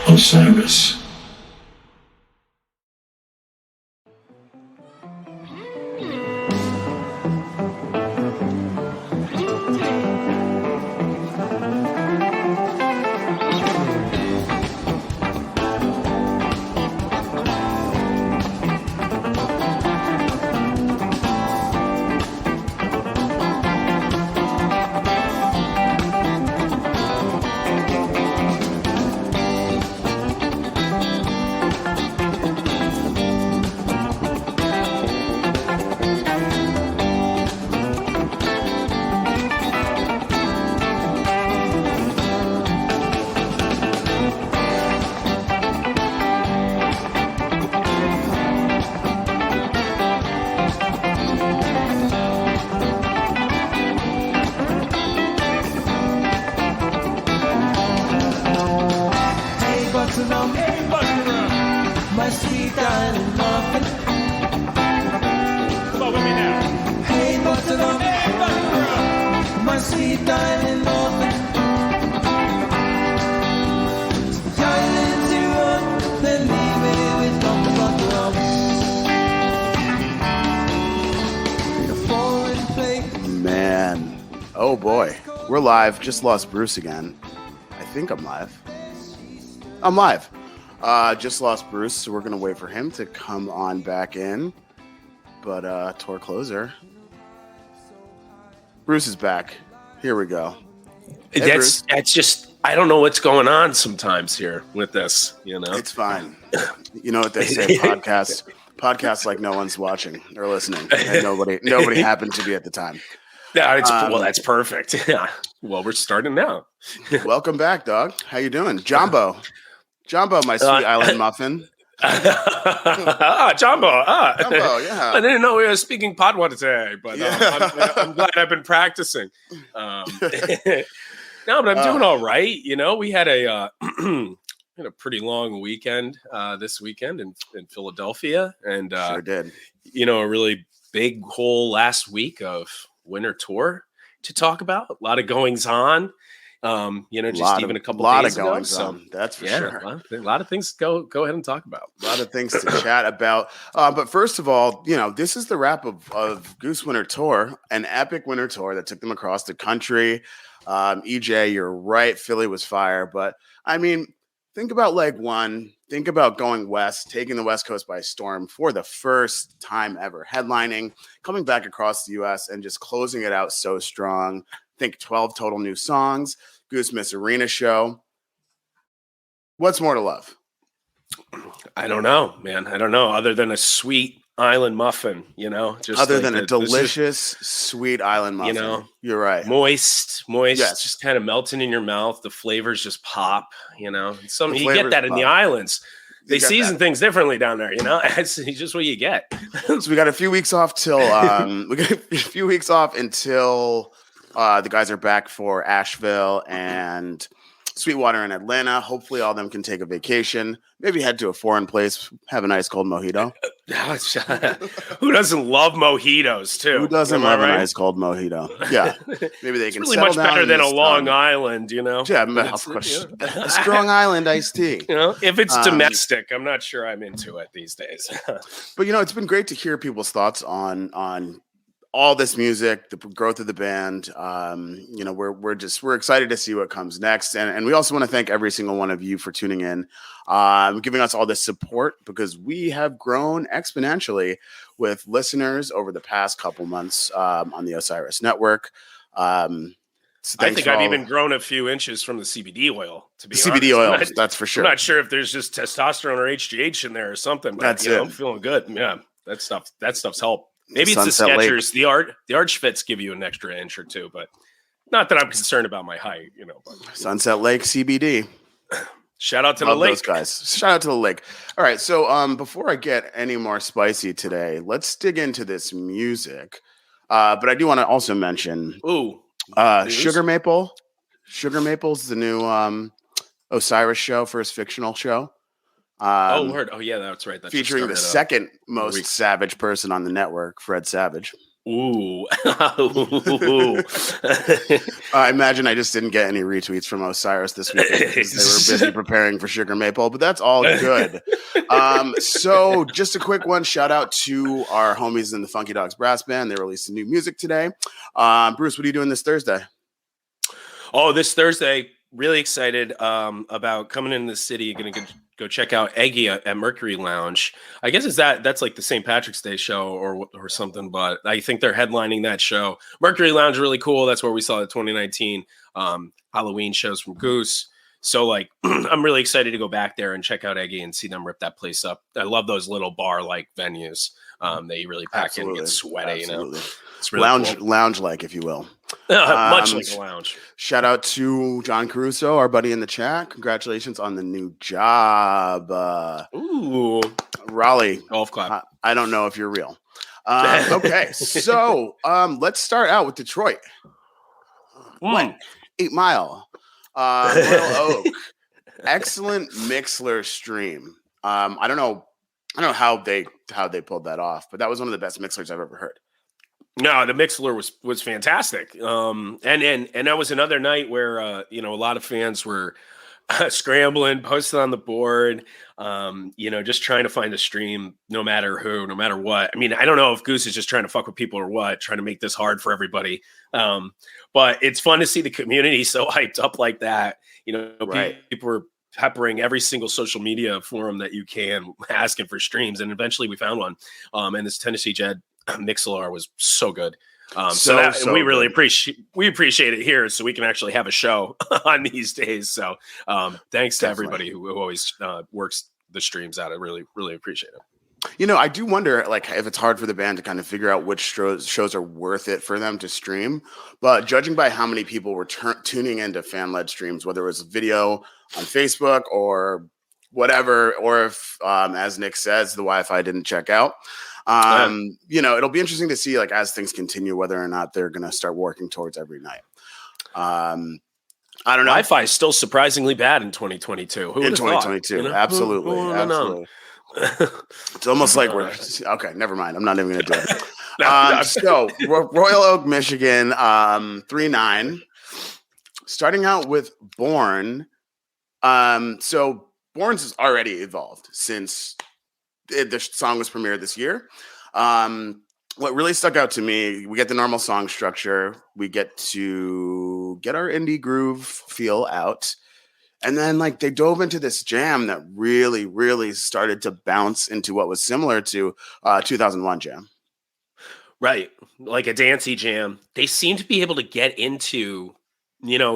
Osiris. My sweet darling muffin. Come on with me now. Hey, buttercup. Hey, buttercup. My sweet darling muffin. Darling, to run, then leave me with nothing but the foreign place. Man. Oh boy. We're live. Just lost Bruce again. I think I'm live. I'm live. Just lost Bruce, so we're going to wait for him to come on back in. But tour closer. Bruce is back. Here we go. Hey, That's just, I don't know what's going on sometimes here with this, you know. It's fine. You know what they say, podcasts like no one's watching or listening. And nobody happened to be at the time. Yeah, well, that's perfect. Yeah. Well, we're starting now. Welcome back, dog. How you doing? Jumbo, my sweet island muffin. Jumbo. Jumbo, yeah. I didn't know we were speaking Padua today, but I'm glad I've been practicing. No, but I'm doing all right. You know, we had a pretty long weekend this weekend in Philadelphia, and sure did. You know, a really big whole last week of winter tour to talk about. A lot of goings on. You know, just even a couple of days ago. So that's for sure. A lot of things to go ahead and talk about. A lot of things to chat about. But first of all, you know, this is the wrap of Goose Winter Tour, an epic winter tour that took them across the country. EJ, you're right. Philly was fire. But I mean, think about leg one. Think about going west, taking the West Coast by storm for the first time ever, headlining, coming back across the U.S. and just closing it out so strong. I think 12 total new songs. Goose Miss Arena show. What's more to love? I don't know, man. I don't know. Other than a sweet island muffin, you know, just other than a delicious sweet island muffin. You know, you're right. Moist, yes. Just kind of melting in your mouth. The flavors just pop. You know, You get that in the islands. They season that. Things differently down there. You know, it's just what you get. So we got a few weeks off till until the guys are back for Asheville and Sweetwater in Atlanta. Hopefully all of them can take a vacation, maybe head to a foreign place, have a nice cold mojito. Who doesn't love mojitos too? Who doesn't love a nice cold mojito? Yeah. Maybe they can really settle much down better than a Long Island, you know? Yeah, of course. A Strong Island iced tea. You know, if it's domestic, I'm not sure I'm into it these days. But you know, it's been great to hear people's thoughts on all this music, the growth of the band. You know, we're excited to see what comes next. And we also want to thank every single one of you for tuning in, giving us all this support, because we have grown exponentially with listeners over the past couple months on the Osiris Network. So I think I've even grown a few inches from the CBD oil, to be honest. CBD oil, that's for sure. I'm not sure if there's just testosterone or HGH in there or something, but that's it. I'm feeling good. Yeah, that stuff's helped. Maybe it's the Sunset Skechers. The arch fits give you an extra inch or two, but not that I'm concerned about my height, you know. But, Sunset Lake CBD. Shout out to the lake. Those guys. Shout out to the lake. All right, so before I get any more spicy today, let's dig into this music. But I do want to also mention Sugar Maple. Sugar Maple's the new Osiris show, first fictional show. Word. Oh, yeah, that's right. That featuring the second most savage person on the network, Fred Savage. Ooh. I imagine I just didn't get any retweets from Osiris this weekend because they were busy preparing for Sugar Maple, but that's all good. So just a quick one, shout out to our homies in the Funky Dogs Brass Band. They released some new music today. Bruce, what are you doing this Thursday? Oh, this Thursday, really excited about coming into the city. Going to go check out Eggy at Mercury Lounge. I guess that's like the St. Patrick's Day show or something, but I think they're headlining that show. Mercury Lounge, really cool. That's where we saw the 2019 Halloween shows from Goose. So like, I'm really excited to go back there and check out Eggy and see them rip that place up. I love those little bar-like venues that you really pack in and get sweaty. Absolutely. You know, it's really cool. Lounge-like, if you will. Much like a lounge. Shout out to John Caruso, our buddy in the chat. Congratulations on the new job. Ooh, Raleigh. golf clap. I don't know if you're real. Okay, so let's start out with Detroit. 8 Mile. Royal Oak. Excellent Mixler stream. I don't know how they pulled that off, but that was one of the best Mixlers I've ever heard. No, the Mixler was fantastic. And that was another night where a lot of fans were scrambling, posted on the board, just trying to find a stream, no matter who, no matter what. I mean, I don't know if Goose is just trying to fuck with people or what, trying to make this hard for everybody. But it's fun to see the community so hyped up like that. Right. People were peppering every single social media forum that you can, asking for streams, and eventually we found one. And this Tennessee Jed Mixlr was so good. We really appreciate it here, so we can actually have a show on these days. So thanks to everybody who always works the streams out. I really, really appreciate it. I do wonder, like, if it's hard for the band to kind of figure out which shows are worth it for them to stream. But judging by how many people were tuning into fan-led streams, whether it was a video on Facebook or whatever, or if, as Nick says, the Wi-Fi didn't check out, it'll be interesting to see, like, as things continue, whether or not they're going to start working towards every night. I don't know. Wi-Fi is still surprisingly bad in 2022. In 2022, absolutely. It's almost like we're okay. Never mind. I'm not even going to do it. So Royal Oak, Michigan, 3-9. Starting out with Born. So Born's has already evolved since the song was premiered this year. What really stuck out to me, we get the normal song structure. We get to get our indie groove feel out. And then, like, they dove into this jam that really, really started to bounce into what was similar to 2001 jam. Right. Like a dancey jam. They seem to be able to get into,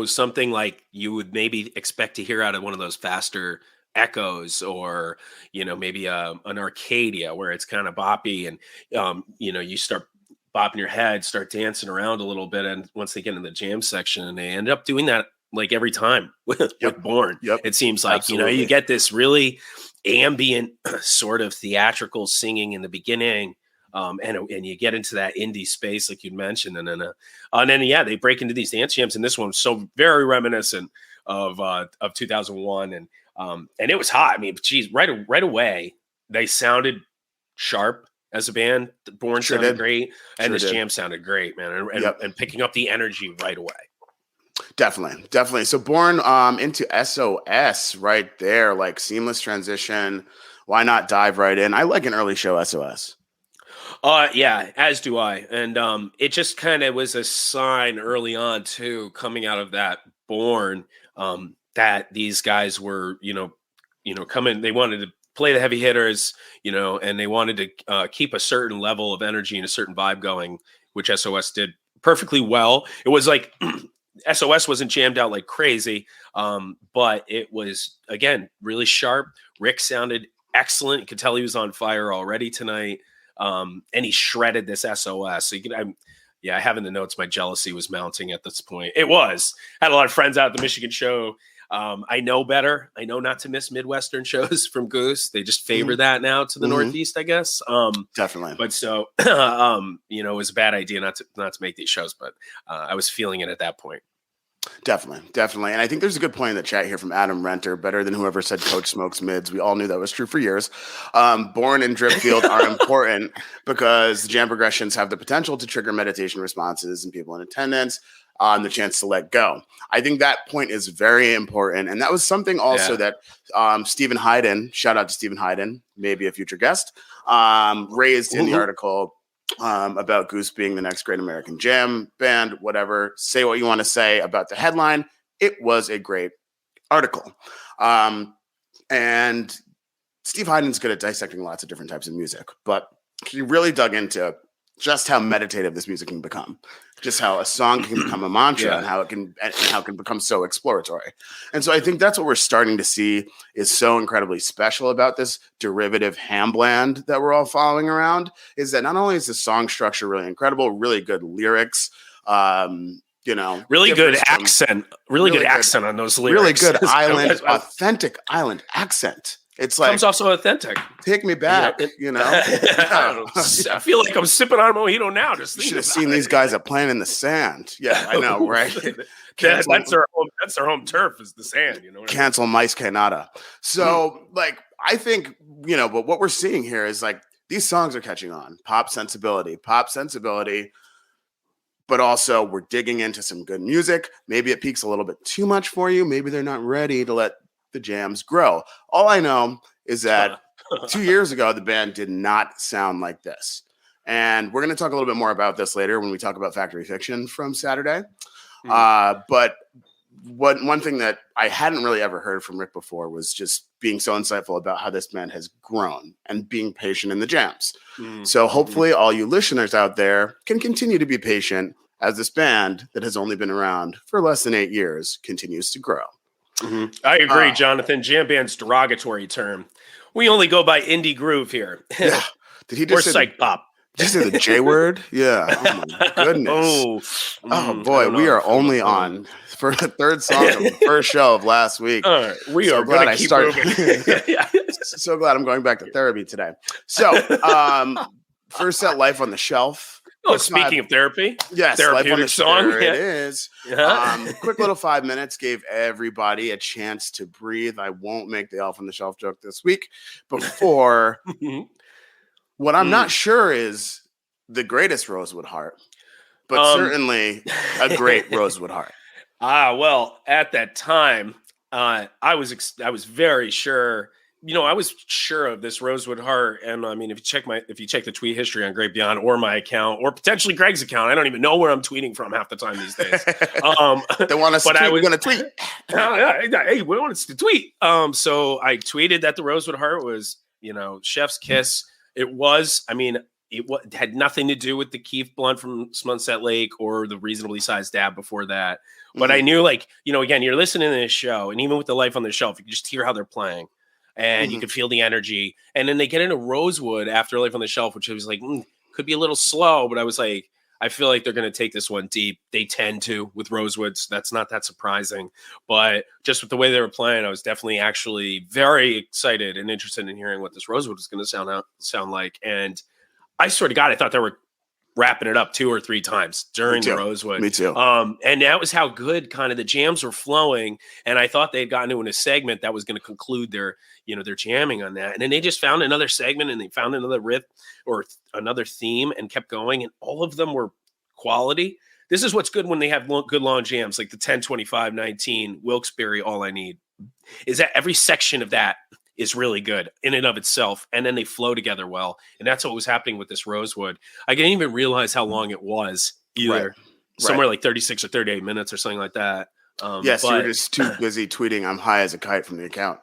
something like you would maybe expect to hear out of one of those faster Echoes or, maybe an Arcadia where it's kind of boppy and, you start bopping your head, start dancing around a little bit. And once they get in the jam section, and they end up doing that like every time with Born. Yep. It seems like, Absolutely. you get this really ambient sort of theatrical singing in the beginning. And you get into that indie space, like you'd mentioned. And then, they break into these dance jams. And this one was so very reminiscent of 2001. And it was hot. I mean, geez, right away, they sounded sharp as a band. Born sounded great. And this jam sounded great, man. And picking up the energy right away. Definitely. So Born into SOS right there, like seamless transition. Why not dive right in? I like an early show SOS. Yeah, as do I. And it just kind of was a sign early on too, coming out of that Born, that these guys were, coming. They wanted to play the heavy hitters, and they wanted to keep a certain level of energy and a certain vibe going, which SOS did perfectly well. It was like SOS wasn't jammed out like crazy, but it was, again, really sharp. Rick sounded excellent. You could tell he was on fire already tonight, and he shredded this SOS. So I have in the notes my jealousy was mounting at this point. It was. Had a lot of friends out at the Michigan show. I know better. I know not to miss Midwestern shows from Goose. They just favor that now to the Northeast, I guess. Definitely. But so, it was a bad idea not to make these shows, but I was feeling it at that point. Definitely. And I think there's a good point in the chat here from Adam Renter, better than whoever said Coach smokes mids. We all knew that was true for years. Born and drip field are important because the jam progressions have the potential to trigger meditation responses in people in attendance on the chance to let go. I think that point is very important. And that was something also that Stephen Hayden, shout out to Stephen Hayden, maybe a future guest, raised in the article about Goose being the next great American jam band, whatever. Say what you want to say about the headline. It was a great article. And Steve Hayden's good at dissecting lots of different types of music, but he really dug into just how meditative this music can become, just how a song can become a mantra and how it can become so exploratory. And so I think that's what we're starting to see is so incredibly special about this derivative ham blend that we're all following around, is that not only is the song structure really incredible, really good lyrics, really good accent on those lyrics. Really good authentic island accent. It's like comes off so authentic. Take me back, I feel like I'm sipping on a mojito now. Just should have seen these guys at Playing in the Sand. Yeah, I know, right? That's their home turf is the sand. You know, cancel Mais Canada. So, I think but what we're seeing here is these songs are catching on. Pop sensibility, but also we're digging into some good music. Maybe it peaks a little bit too much for you. Maybe they're not ready to let the jams grow. All I know is that 2 years ago, the band did not sound like this. And we're going to talk a little bit more about this later when we talk about Factory Fiction from Saturday. But one thing that I hadn't really ever heard from Rick before was just being so insightful about how this band has grown and being patient in the jams. So hopefully all you listeners out there can continue to be patient as this band that has only been around for less than 8 years continues to grow. I agree, Jonathan. Jam band's derogatory term. We only go by indie groove here. Yeah. Did he just say psych pop? Did you say the J word? Yeah. Oh my goodness. Oh boy, we are only on for the third song of the first show of last week. All right, we are going to keep moving. So glad I'm going back to therapy today. So, first set, Life on the Shelf. Oh, speaking of therapy, yes, therapeutic song. There it is. Quick little 5 minutes gave everybody a chance to breathe. I won't make the Elf on the Shelf joke this week. Before, what I'm not sure is the greatest Rosewood Heart, but certainly a great Rosewood Heart. Well, at that time, I was very sure. I was sure of this Rosewood Heart, and I mean, if you check the tweet history on Great Beyond or my account or potentially Greg's account, I don't even know where I'm tweeting from half the time these days. They want us to tweet. We're going to tweet. Hey, we want us to tweet. So I tweeted that the Rosewood Heart was, chef's kiss. It was. I mean, it had nothing to do with the Keith Blunt from Sunset Lake or the Reasonably Sized Dab before that. But I knew, again, you're listening to this show, and even with the Life on the Shelf, you can just hear how they're playing. And you can feel the energy. And then they get into Rosewood after Life on the Shelf, which I was like, could be a little slow. But I was like, I feel like they're going to take this one deep. They tend to with Rosewood. So that's not that surprising. But just with the way they were playing, I was definitely actually very excited and interested in hearing what this Rosewood was going to sound like. And I swear to God, I thought they were wrapping it up 2 or 3 times during the Rosewood. Me too. And that was how good kind of the jams were flowing. And I thought they'd gotten into a segment that was going to conclude their jamming on that. And then they just found another segment and they found another riff or another theme and kept going. And all of them were quality. This is what's good when they have good long jams, like the 10, 25, 19, Wilkes-Barre, All I Need, is that every section of that is really good in and of itself. And then they flow together well. And that's what was happening with this Rosewood. I didn't even realize how long it was either. Right. Somewhere like 36 or 38 minutes or something like that. Yes, you were just too busy tweeting I'm high as a kite from the account.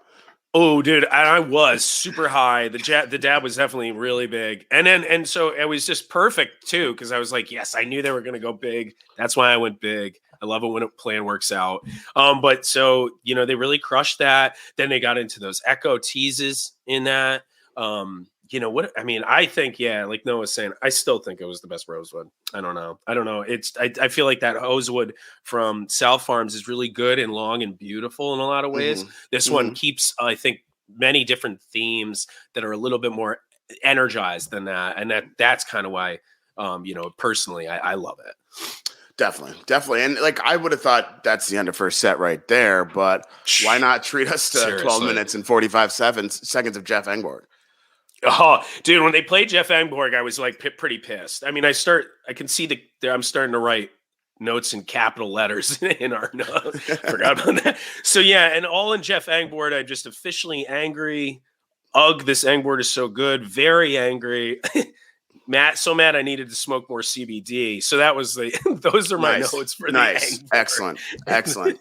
Oh, dude, I was super high. The dab was definitely really big. And so it was just perfect too, because I was like, yes, I knew they were going to go big. That's why I went big. I love it when a plan works out. But so, they really crushed that. Then they got into those echo teases in that. I think, like Noah was saying, I still think it was the best Rosewood. I don't know. I feel like that Rosewood from South Farms is really good and long and beautiful in a lot of ways. This one keeps, I think, many different themes that are a little bit more energized than that. And that's kind of why, personally, I love it. Definitely. And like, I would have thought that's the end of first set right there, but why not treat us to 12 Seriously. minutes and 45 seconds of Jeff Engborg? Oh, dude, when they played Jeff Engborg, I was like pretty pissed. I mean, I can see I'm starting to write notes in capital letters in our notes. Forgot about that. So yeah, and all in Jeff Engborg, I'm just officially angry. Ugh, this Engborg is so good. Very angry. So mad I needed to smoke more CBD. So that was those are my notes for the Engborg. Excellent.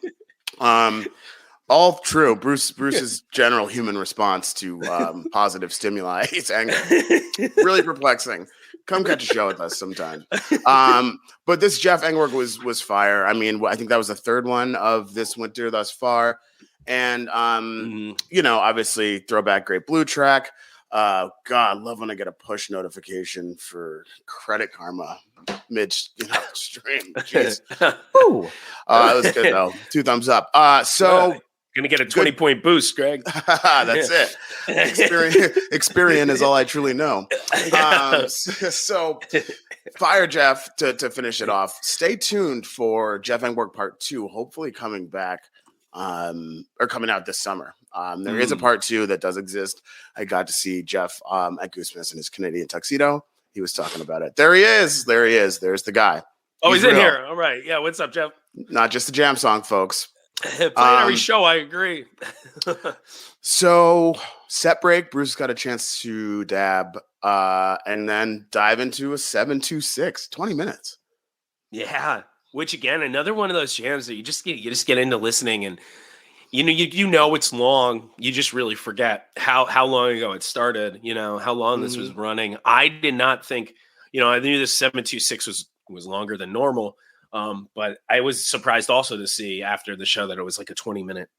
All true. Bruce's general human response to positive stimuli is anger. Really perplexing. Come catch a show with us sometime. But this Jeff Engborg was fire. I mean, I think that was the third one of this winter thus far. And obviously throwback great blue track. God, love when I get a push notification for Credit Karma mid-stream. Jeez. That was good though. 2 thumbs up. So gonna get a 20-point boost, Greg. That's it. Experian is all I truly know. So fire Jeff to finish it off. Stay tuned for Jeff Engborg Part 2, hopefully coming back or coming out this summer. There is a Part 2 that does exist. I got to see Jeff at Goose in his Canadian tuxedo. He was talking about it. There he is. There's the guy. Oh, he's in here. All right. Yeah. What's up, Jeff? Not just a jam song, folks. Play every show. I agree. So set break. Bruce got a chance to dab and then dive into a 726, 20 minutes. Yeah. Which again, another one of those jams that you just get into listening, and you know it's long. You just really forget how long ago it started. How long this was running. I did not think. I knew this 726 was longer than normal. But I was surprised also to see after the show that it was like a 20 minute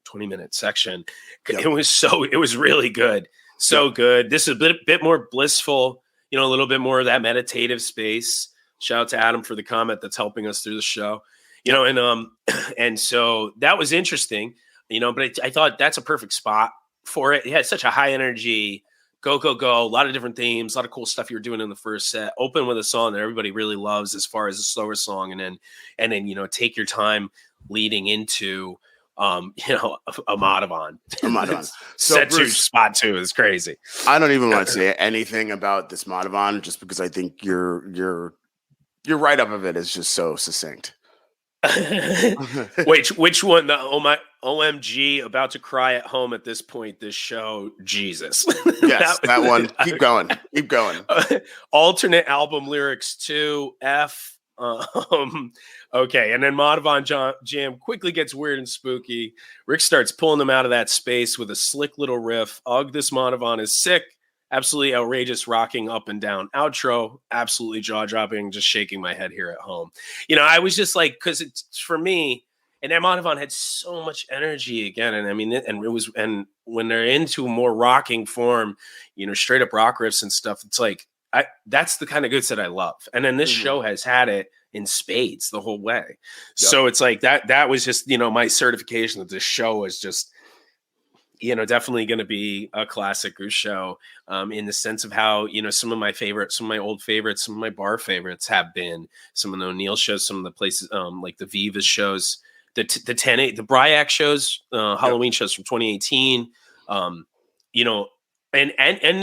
section. Yep. It was really good. So good. This is a bit more blissful, a little bit more of that meditative space. Shout out to Adam for the comment that's helping us through the show, and so that was interesting, but I thought that's a perfect spot for it. It had such a high energy, go, a lot of different themes, a lot of cool stuff you were doing in the first set. Open with a song that everybody really loves as far as a slower song. And then, take your time leading into, a Madhavan. So set Bruce, 2, spot 2 is crazy. I don't even want to say anything about this Madhavan just because I think your write-up of it is just so succinct. Which one? The OMG, about to cry at home at this point, this show, Jesus. Yes, that one. Keep going. Alternate album lyrics 2, F. Okay, and then Madhavan Jam quickly gets weird and spooky. Rick starts pulling them out of that space with a slick little riff. This Madhavan is sick. Absolutely outrageous, rocking up and down outro, absolutely jaw-dropping, just shaking my head here at home. I was just like, because it's for me, and Madhavan had so much energy again, and I mean, and when they're into more rocking form, straight up rock riffs and stuff, it's like that's the kind of goods that I love. And then this show has had it in spades the whole way. Yep. So it's like that was just my certification that this show is just. Definitely going to be a classic Goose show in the sense of how, some of my old favorites, some of my bar favorites have been some of the O'Neill shows, some of the places like the Vivas shows, the Bryac shows, Halloween shows from 2018, and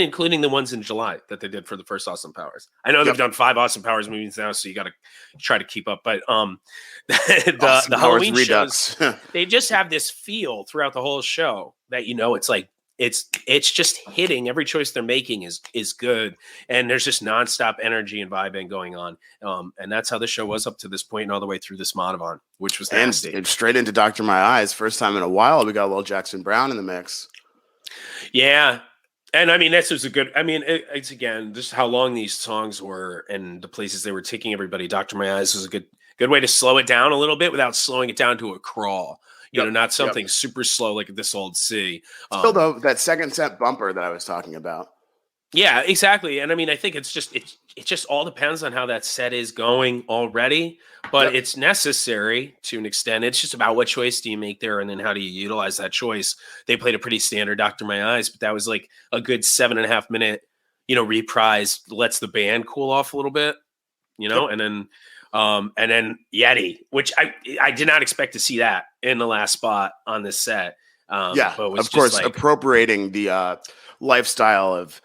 including the ones in July that they did for the first Austin Powers. I know they've done 5 Austin Powers movies now, so you got to try to keep up. But the Halloween shows, they just have this feel throughout the whole show that it's like it's just hitting. Every choice they're making is good, and there's just nonstop energy and vibing going on. And that's how the show was up to this point and all the way through this Madhavan, which was nasty. And straight into Dr. My Eyes. First time in a while, we got a little Jackson Browne in the mix. Yeah. And I mean, this was it's again, just how long these songs were and the places they were taking everybody. Dr. My Eyes was a good way to slow it down a little bit without slowing it down to a crawl. Not something super slow like This Old Sea. Still, though, that second set bumper that I was talking about. Yeah, exactly. And I mean, I think it just all depends on how that set is going already, but it's necessary to an extent. It's just about what choice do you make there, and then how do you utilize that choice. They played a pretty standard Dr. My Eyes, but that was like a good 7.5 minute, reprise, lets the band cool off a little bit, and then And then Yeti, which I did not expect to see that in the last spot on this set. Yeah, but it was of course, just like, appropriating the lifestyle of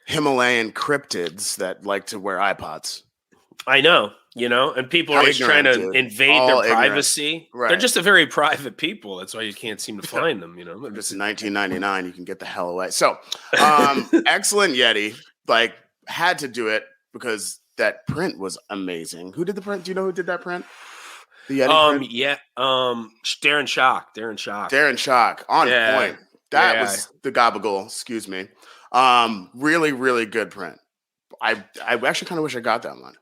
Himalayan cryptids that like to wear iPods. I know, and people are always trying to invade their privacy. Right. They're just a very private people. That's why you can't seem to find them, Just in 1999, you can get the hell away. So, excellent Yeti. Like, had to do it because that print was amazing. Who did the print? Do you know who did that print? The Yeti print? Yeah. Darren Shock. Darren Shock. On point. That was the gabagool. Excuse me. Really, really good print. I actually kind of wish I got that one.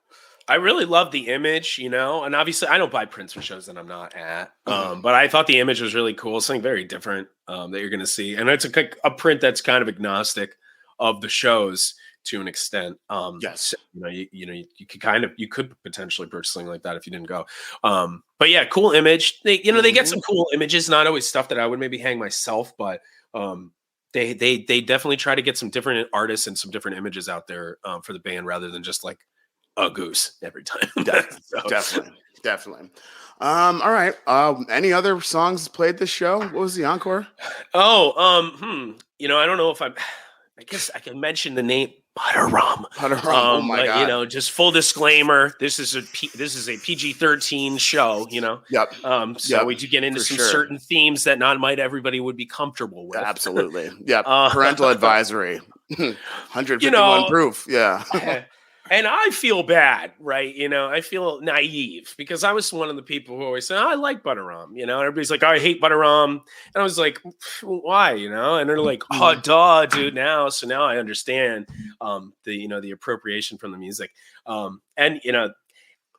I really love the image, and obviously I don't buy prints for shows that I'm not at. But I thought the image was really cool. Something very different that you're going to see. And it's a print that's kind of agnostic of the shows to an extent. Yes. So, you could potentially purchase something like that if you didn't go. But yeah, cool image. They get some cool images, not always stuff that I would maybe hang myself, but they definitely try to get some different artists and some different images out there for the band rather than just like a Goose every time. Definitely. All right. Any other songs played this show? What was the encore? I don't know if I guess I can mention the name Butter Rum. Oh my God. Just full disclaimer, this is a PG-13 show, Yep. So we do get into some certain themes that not everybody would be comfortable with. Absolutely. Yep. Parental advisory. 151 proof. Yeah. And I feel bad, right? I feel naive because I was one of the people who always said, I like butter rum, and everybody's like, I hate butter rum. And I was like, why, and they're like, oh, duh, dude, now. So now I understand the appropriation from the music.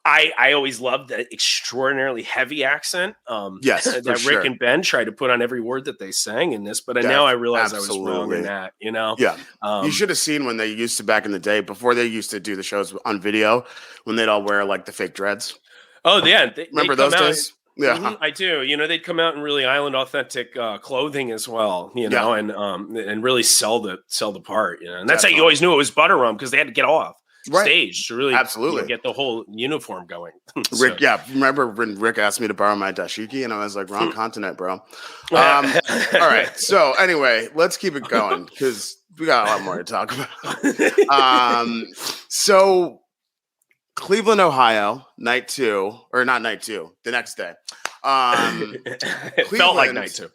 I always loved that extraordinarily heavy accent. Yes, that Rick and Ben tried to put on every word that they sang in this, but now I realize I was wrong in that. Yeah, you should have seen when they used to back in the day before they used to do the shows on video when they'd all wear like the fake dreads. Oh yeah, remember those days? Yeah, I do. They'd come out in really island authentic clothing as well. And really sell the part. And that's how you always knew it was butter rum because they had to get off stage to really get the whole uniform going. Rick, remember when Rick asked me to borrow my dashiki and I was like, wrong continent, bro. All right, so anyway, let's keep it going because we got a lot more to talk about. So Cleveland, Ohio, night 2, or not night 2, the next day. It felt like night 2.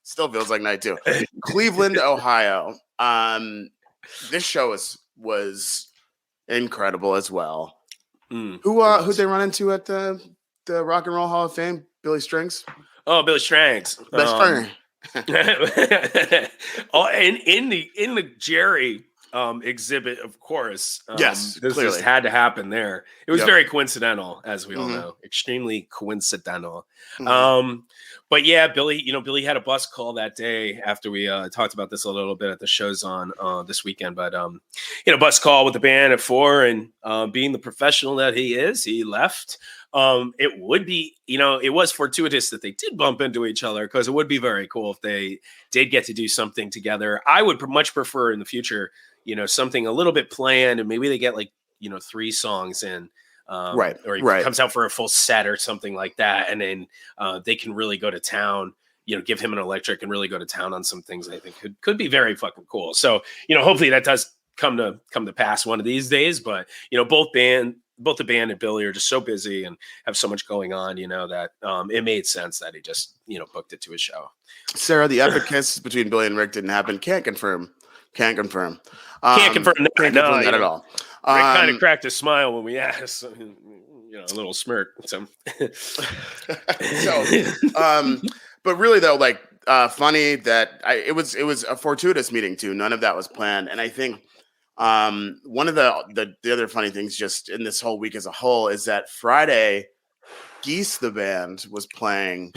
Still feels like night 2. Cleveland, Ohio. This show was incredible as well. Who'd they run into at the Rock and Roll Hall of Fame? Billy Strings. Oh, Billy Strings. Best in the Jerry exhibit, of course. Yes, this clearly just had to happen there. It was very coincidental, as we all know, extremely coincidental. But yeah, Billy had a bus call that day after we talked about this a little bit at the shows on this weekend. But bus call with the band at 4, and being the professional that he is, he left. It would be, it was fortuitous that they did bump into each other because it would be very cool if they did get to do something together. I would much prefer in the future, something a little bit planned, and maybe they get 3 songs in. Or he comes out for a full set or something like that, and then they can really go to town. Give him an electric and really go to town on some things. I think could be very fucking cool. So hopefully that does come to pass one of these days. But both the band and Billy are just so busy and have so much going on. That it made sense that he just booked it to his show. Sarah, the epic kiss between Billy and Rick didn't happen. Can't confirm. Can't confirm that at all. Rick kind of cracked a smile when we asked, a little smirk. So, but really though, funny that it was a fortuitous meeting too. None of that was planned, and I think one of the other funny things just in this whole week as a whole is that Friday, Geese the band was playing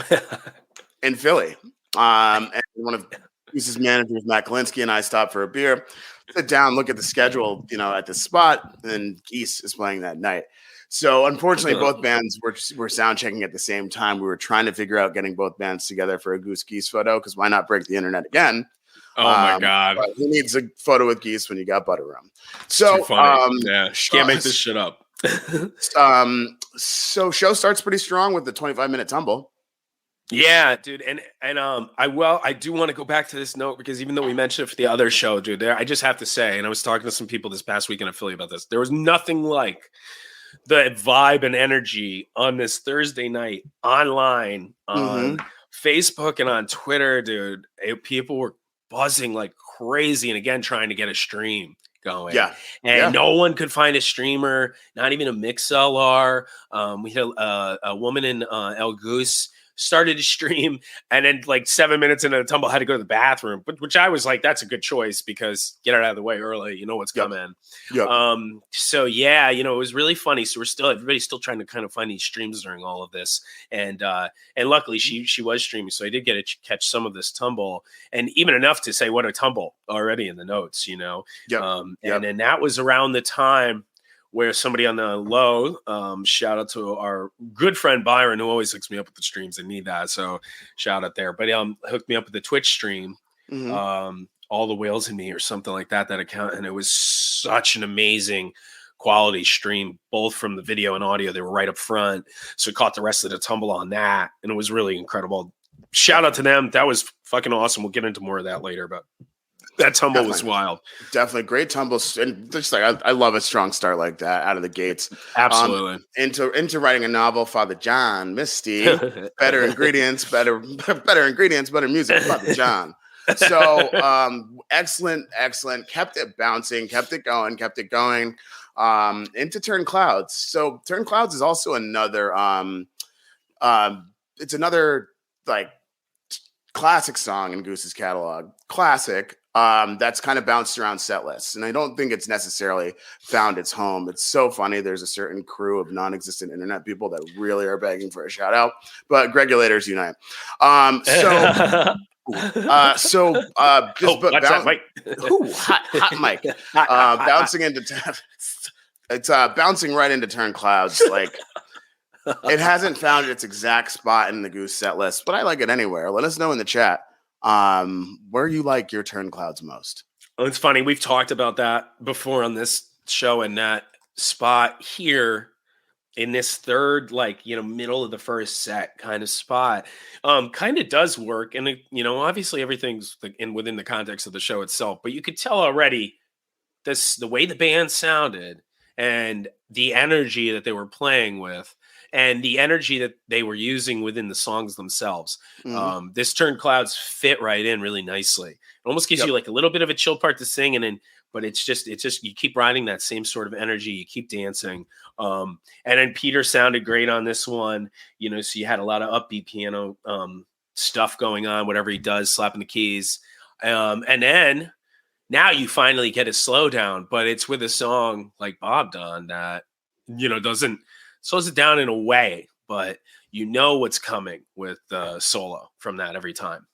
in Philly, and one of Goose's managers, Matt Kalinsky, and I stopped for a beer, sit down, look at the schedule, at the spot, and Geese is playing that night. So unfortunately, both bands were sound checking at the same time. We were trying to figure out getting both bands together for a Goose Geese photo because why not break the internet again? Oh my God! Who needs a photo with Geese when you got butter rum? So too funny. Can't make this shit up. So show starts pretty strong with the 25-minute tumble. Yeah, dude, and I do want to go back to this note because even though we mentioned it for the other show, dude, I just have to say, and I was talking to some people this past week in Philly about this. There was nothing like the vibe and energy on this Thursday night online on Facebook and on Twitter, dude. People were buzzing like crazy, and again trying to get a stream going. Yeah. And no one could find a streamer, not even a MixLR. We had a woman in El Goose started to stream, and then like 7 minutes into the tumble had to go to the bathroom, which I was like, that's a good choice because get it out of the way early, you know what's coming. So yeah, you know, it was really funny. So everybody's still trying to kind of find these streams during all of this, and luckily she was streaming, so I did get to catch some of this tumble, and even enough to say what a tumble already in the notes, you know. And then that was around the time where somebody on the low, shout out to our good friend Byron, who always hooks me up with the streams. I need that, so shout out there. But hooked me up with the Twitch stream, All the Whales in Me or something like that account, and it was such an amazing quality stream, both from the video and audio. They were right up front, so it caught the rest of the tumble on that, and it was really incredible. Shout out to them. That was fucking awesome. We'll get into more of that later, but that tumble was wild. Definitely great tumbles, and just like I love a strong start like that out of the gates. Absolutely. Into writing a novel, Father John Misty. better ingredients, better music, Father John. So excellent. Kept it bouncing, kept it going. Into Turn Clouds. So Turn Clouds is also another. It's another like classic song in Goose's catalog. Classic. That's kind of bounced around set lists, and I don't think it's necessarily found its home. It's so funny. There's a certain crew of non-existent internet people that really are begging for a shout out, but Regulators unite. Hot mic. Bouncing into it's bouncing right into Turn Clouds. Like it hasn't found its exact spot in the Goose set list, but I like it anywhere. Let us know in the chat. Where you like your Turn Clouds most? Oh, it's funny. We've talked about that before on this show, and that spot here in this third, like, you know, middle of the first set kind of spot, kind of does work. And, you know, obviously everything's within the context of the show itself, but you could tell already the way the band sounded and the energy that they were playing with, and the energy that they were using within the songs themselves. This Turn Clouds fit right in really nicely. It almost gives you like a little bit of a chill part to sing, but it's just you keep riding that same sort of energy. You keep dancing. And then Peter sounded great on this one, you know, so you had a lot of upbeat piano stuff going on, whatever he does, slapping the keys. And then now you finally get a slowdown, but it's with a song like Bob done that, you know, slows it down in a way, but you know what's coming with the solo from that every time.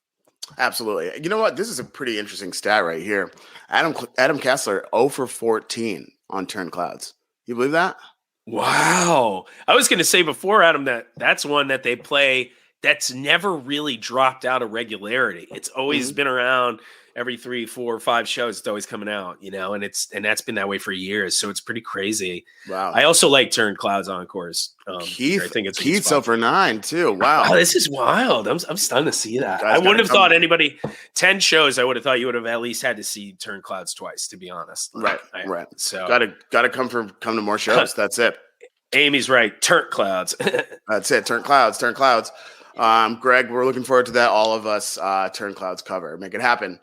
Absolutely. You know what? This is a pretty interesting stat right here. Adam Kessler 0 for 14 on Turn Clouds. You believe that? Wow. I was going to say before, Adam, that's one that they play that's never really dropped out of regularity. It's always been around every 3, 4, 5 shows. It's always coming out, you know, and that's been that way for years. So it's pretty crazy. Wow. I also like Turn Clouds Encores. Keith, I think it's Keith's over 9 too. Wow. Oh, this is wild. I'm stunned to see that. I wouldn't have thought anybody 10 shows. I would have thought you would have at least had to see Turn Clouds twice, to be honest. Right. So gotta come to more shows. That's it. Amy's right. Turn Clouds. That's it. Turn Clouds. Greg, we're looking forward to that. All of us Turn Clouds cover. Make it happen.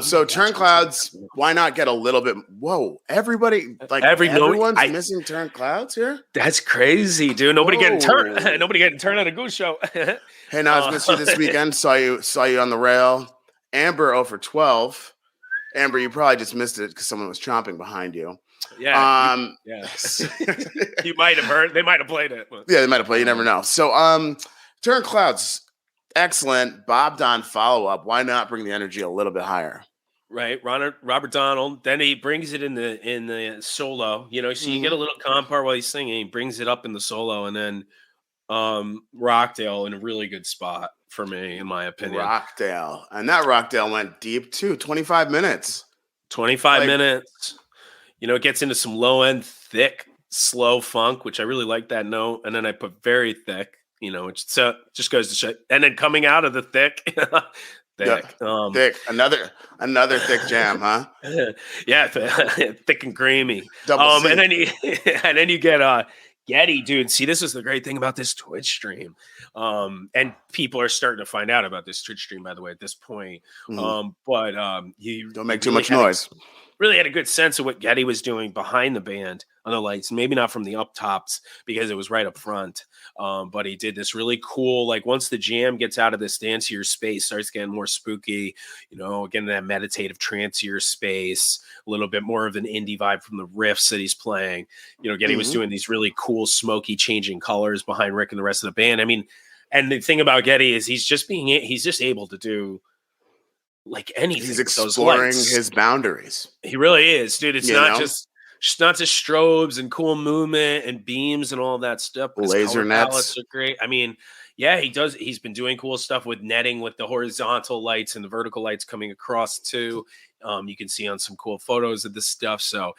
So Turn Clouds, why not get a little bit? Whoa, everybody, like everyone's missing Turn Clouds here. That's crazy, dude. Nobody getting turned at a Goose show. Hey, Nas, missed you this weekend. Saw you on the rail. Amber 0 for 12. Amber, you probably just missed it because someone was chomping behind you. Yeah. You might have heard. They might have played it. Yeah, they might have played. You never know. So, Turn Clouds. Excellent. Bob Don follow-up. Why not bring the energy a little bit higher? Right. Robert Donald. Then he brings it in the solo. You know, so you get a little comp part while he's singing. He brings it up in the solo, and then Rockdale in a really good spot for me, in my opinion. Rockdale. And that Rockdale went deep too. 25 minutes. 25 minutes. You know, it gets into some low-end, thick slow funk, which I really like that note. And then I put very thick, which so just goes to show. And then coming out of the thick, Yeah, thick, thick. Another thick jam, huh? yeah, thick and creamy. Double C. And then you get Getty, dude. See, this is the great thing about this Twitch stream. And people are starting to find out about this Twitch stream, by the way, at this point. But you don't make too much noise. Really had a good sense of what Getty was doing behind the band on the lights, maybe not from the up tops because it was right up front. But he did this really cool, like once the jam gets out of this dancier space, starts getting more spooky, again, that meditative trancier space, a little bit more of an indie vibe from the riffs that he's playing. Getty was doing these really cool, smoky changing colors behind Rick and the rest of the band. I mean, and the thing about Getty is he's just able to do like anything. He's exploring his boundaries. He really is, dude. It's not just strobes and cool movement and beams and all that stuff. Laser nets are great. I mean, yeah, he does. He's been doing cool stuff with netting, with the horizontal lights and the vertical lights coming across too. You can see on some cool photos of this stuff. So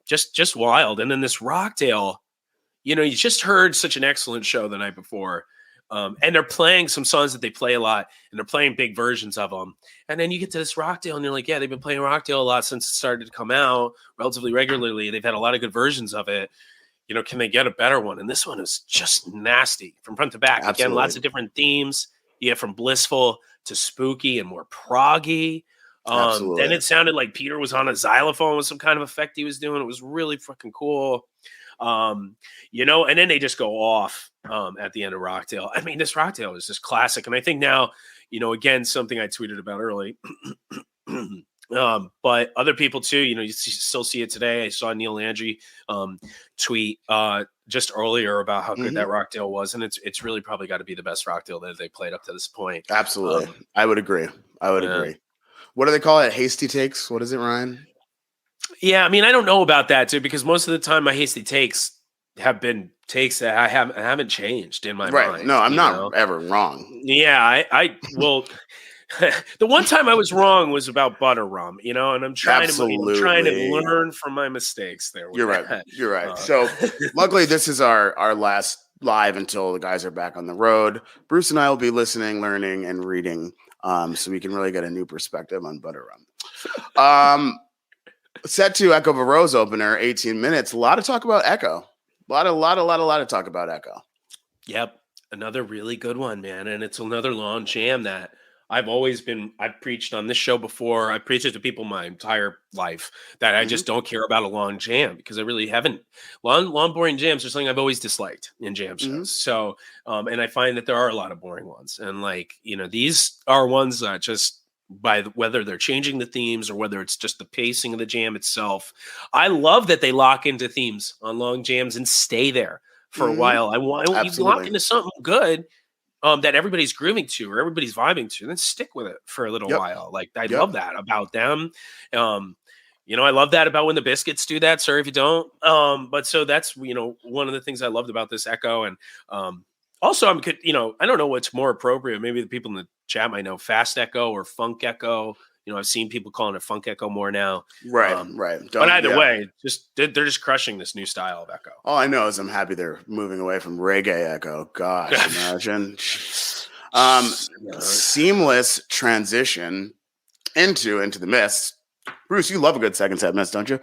just wild. And then this Rockdale, you just heard such an excellent show the night before. And they're playing some songs that they play a lot, and they're playing big versions of them. And then you get to this Rockdale, and you're like, yeah, they've been playing Rockdale a lot since it started to come out relatively regularly. They've had a lot of good versions of it. Can they get a better one? And this one is just nasty from front to back. Absolutely. Again, lots of different themes. You get from blissful to spooky and more proggy. Then it sounded like Peter was on a xylophone with some kind of effect he was doing. It was really fucking cool. And then they just go off at the end of Rockdale. I mean, this Rockdale is just classic. And I think now, again, something I tweeted about early, but other people too, you still see it today. I saw Neil Landry tweet just earlier about how good that Rockdale was. And it's really probably got to be the best Rockdale that they played up to this point. Absolutely. I would agree. Agree. What do they call it? Hasty takes? What is it, Ryan? Yeah, I mean, I don't know about that too, because most of the time my hasty takes have been takes that I haven't changed in my mind. No, I'm not ever wrong. Yeah, I will. The one time I was wrong was about butter rum, and I'm trying to learn from my mistakes there. You're right. So luckily this is our last live until the guys are back on the road. Bruce and I will be listening, learning, and reading, so we can really get a new perspective on butter rum. Set to Echo Varose opener, 18 minutes. A lot of talk about Echo. A lot of talk about Echo. Yep. Another really good one, man. And it's another long jam that I've preached on this show before. I preached it to people my entire life that I just don't care about a long jam, because I really haven't. Long boring jams are something I've always disliked in jam shows. So, and I find that there are a lot of boring ones. And these are ones that just, by whether they're changing the themes or whether it's just the pacing of the jam itself. I love that they lock into themes on long jams and stay there for a while. I want you lock into something good that everybody's grooving to or everybody's vibing to, and then stick with it for a little while. I love that about them. I love that about when the Biscuits do that. Sorry if you don't. But so that's, one of the things I loved about this Echo. And also, I don't know what's more appropriate. Maybe the people in the chat might know, fast echo or funk echo. I've seen people calling it funk echo more now. Right. But either way, they're just crushing this new style of echo. All I know is I'm happy they're moving away from reggae echo. Gosh, imagine. Seamless transition into the Mist. Bruce, you love a good second set Mist, don't you?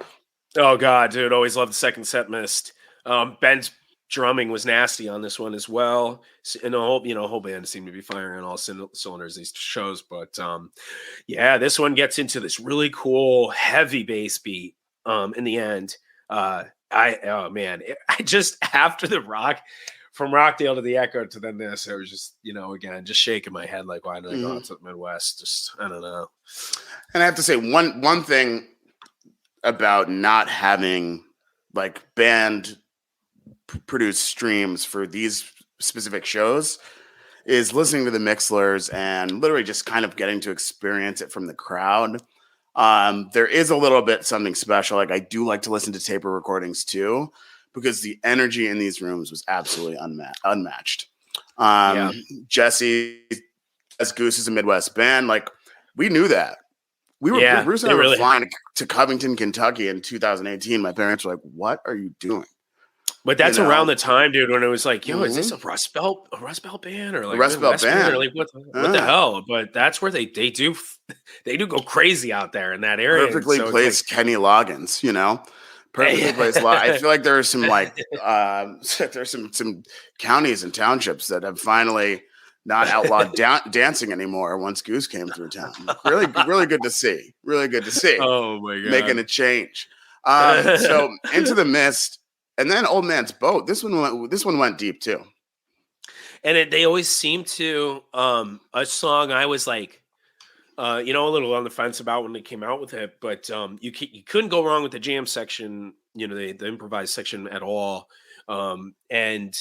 Oh God, dude, always love the second set Mist. Ben's drumming was nasty on this one as well, and the whole band seemed to be firing on all cylinders these shows. But this one gets into this really cool heavy bass beat in the end. I just, after the rock, from Rockdale to the Echo to then this, I was just again just shaking my head like, why did I go out to the Midwest? Just, I don't know. And I have to say one thing about not having band produced streams for these specific shows is listening to the Mixlers and literally just kind of getting to experience it from the crowd. There is a little bit something special. I do like to listen to taper recordings too, because the energy in these rooms was absolutely unmatched. Jesse, as Goose is a Midwest band, we knew that. Bruce and I were flying to Covington, Kentucky in 2018. My parents were like, "What are you doing?" But that's You know? around the time, dude, when it was like, yo, is this Mhm. a Rust Belt band or like Rust Belt Midwest band or band. like what the hell? But that's where they do they do go crazy out there in that area. And Perfectly so it's like, placed Kenny Loggins, you know? Perfectly placed. I feel like there are some like there's some counties and townships that have finally not outlawed dancing anymore once Goose came through town. Really, really good to see. Really good to see. Oh my god, Making a change. So Into the Mist, and then Old Man's Boat. This one went deep too. And they always seem to a song I was like, a little on the fence about when they came out with it, but you couldn't go wrong with the jam section, the improvised section at all. And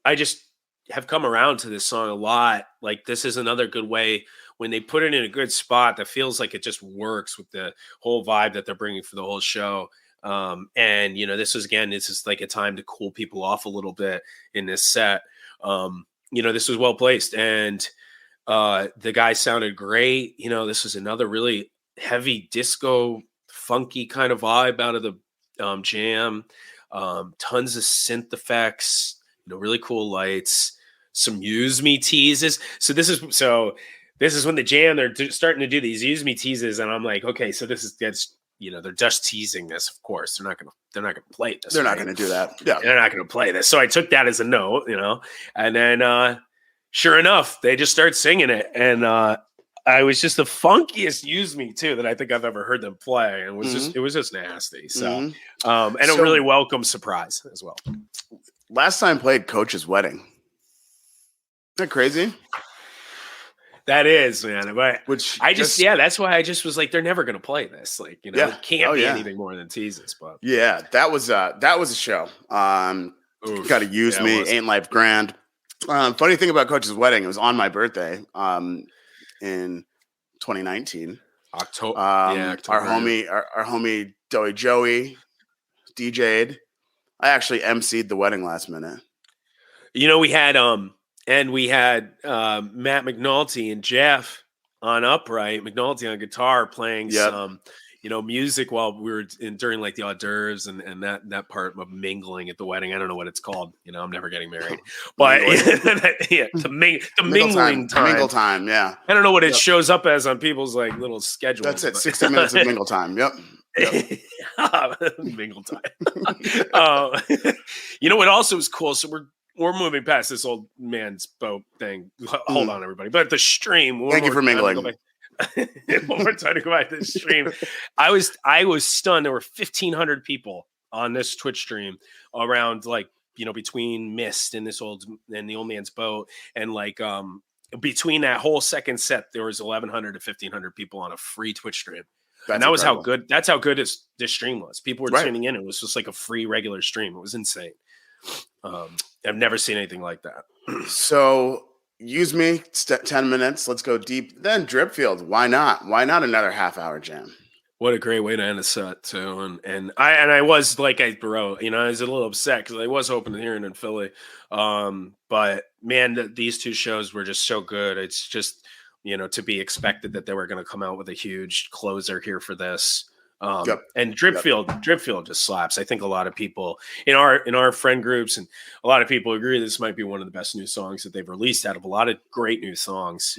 I just have come around to this song a lot. Like, this is another good way when they put it in a good spot that feels like it just works with the whole vibe that they're bringing for the whole show. And this is like a time to cool people off a little bit in this set. This was well placed, and the guy sounded great. This was another really heavy disco, funky kind of vibe out of the jam. Tons of synth effects, really cool lights, some use me teases. So this is when the jam, they're starting to do these use me teases, and I'm like, okay, so that's they're just teasing this. Of course, they're not gonna play this. They're not gonna do that. Yeah, they're not gonna play this. So I took that as a note, and then sure enough, they just start singing it, and I was just the funkiest use me too that I think I've ever heard them play, and it was just nasty. So, a really welcome surprise as well. Last time played Coach's Wedding. Isn't that crazy? That is, man. But Which that's why I just was like, they're never going to play this. Like, it can't be anything more than teases. But yeah, that was a show. Got to use me. Ain't Life Grand. Funny thing about Coach's Wedding, it was on my birthday in 2019. October. Our homie Joey DJ'd. I actually emceed the wedding last minute. We had Matt McNulty and Jeff on upright, McNulty on guitar playing some music while we were during like the hors d'oeuvres and that part of mingling at the wedding. I don't know what it's called. I'm never getting married, but the mingling time. Mingle time, yeah. I don't know what it shows up as on people's like little schedules. That's it. 60 minutes of mingle time. Yep. Mingle time. What also was cool? So we're moving past this Old Man's Boat thing. Hold on, everybody. But the stream. Thank you for mingling. One more time to go back to the stream. I was stunned. There were 1,500 people on this Twitch stream around, like, between Mist and the Old Man's Boat, and like between that whole second set, there was 1,100 to 1,500 people on a free Twitch stream. And that was how good. That's how good this stream was. People were tuning in. It was just like a free regular stream. It was insane. I've never seen anything like that. So use me 10 minutes. Let's go deep. Then Dripfield. Why not? Why not another half-hour jam? What a great way to end a set too. And I was like I wrote, I was a little upset because I was hoping to hear it in Philly. But man, these two shows were just so good. It's just to be expected that they were going to come out with a huge closer here for this. And Dripfield just slaps. I think a lot of people in our friend groups and a lot of people agree this might be one of the best new songs that they've released out of a lot of great new songs.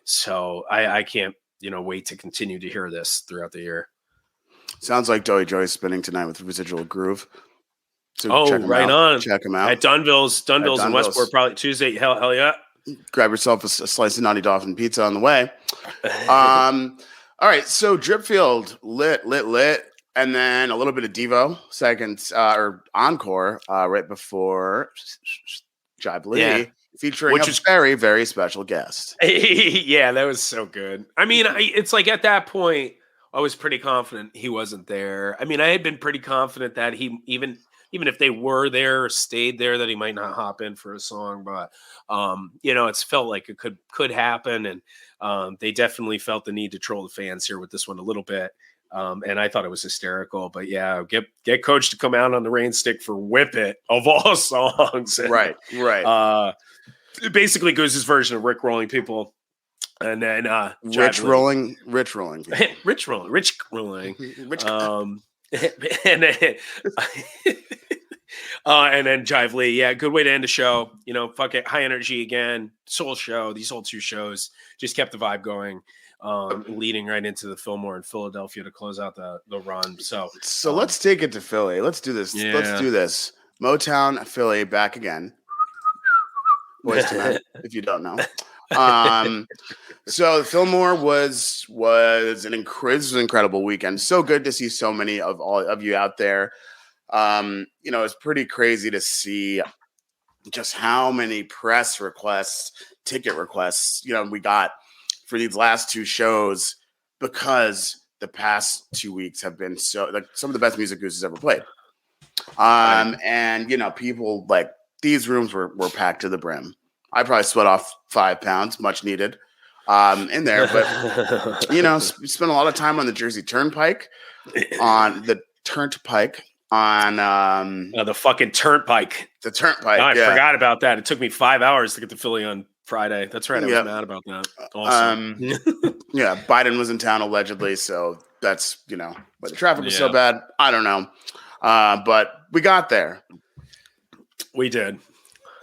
So I can't wait to continue to hear this throughout the year. Sounds like Joey's spinning tonight with Residual Groove. So on. Check him out at Dunville's in Westport, probably Tuesday. Hell yeah. Grab yourself a slice of Naughty Dolphin pizza on the way. All right, so Dripfield, lit, and then a little bit of Devo, or encore, right before Jive Lee, featuring a very, very special guest. Yeah, that was so good. I mean, it's like at that point, I was pretty confident he wasn't there. I mean, I had been pretty confident that he even if they were there or stayed there, that he might not hop in for a song. But it's felt like it could happen, and they definitely felt the need to troll the fans here with this one a little bit. And I thought it was hysterical. But yeah, get Coach to come out on the rain stick for "Whip It" of all songs. And, right. Basically, Goose's version of Rick rolling people. And then Rich rolling. Rich rolling. And And then Jive Lee. Yeah, good way to end the show. Fuck it. High energy again. Soul show. These whole two shows just kept the vibe going, leading right into the Fillmore in Philadelphia to close out the run. So let's take it to Philly. Let's do this. Yeah. Let's do this. Motown, Philly, back again. Boys to Men, if you don't know. So the Fillmore was an incredible weekend. So good to see so many of all of you out there. It's pretty crazy to see just how many press requests, ticket requests, we got for these last two shows, because the past 2 weeks have been some of the best music Goose has ever played. And people, like, these rooms were packed to the brim. I probably sweat off 5 pounds, much needed, in there. But, spent a lot of time on the Jersey Turnpike, on the Turnpike. The fucking Turnpike. The Turnpike. I forgot about that. It took me 5 hours to get to Philly on Friday. That's right. I was mad about that. Awesome. Biden was in town allegedly, so that's but the traffic was so bad. I don't know, but we got there. We did,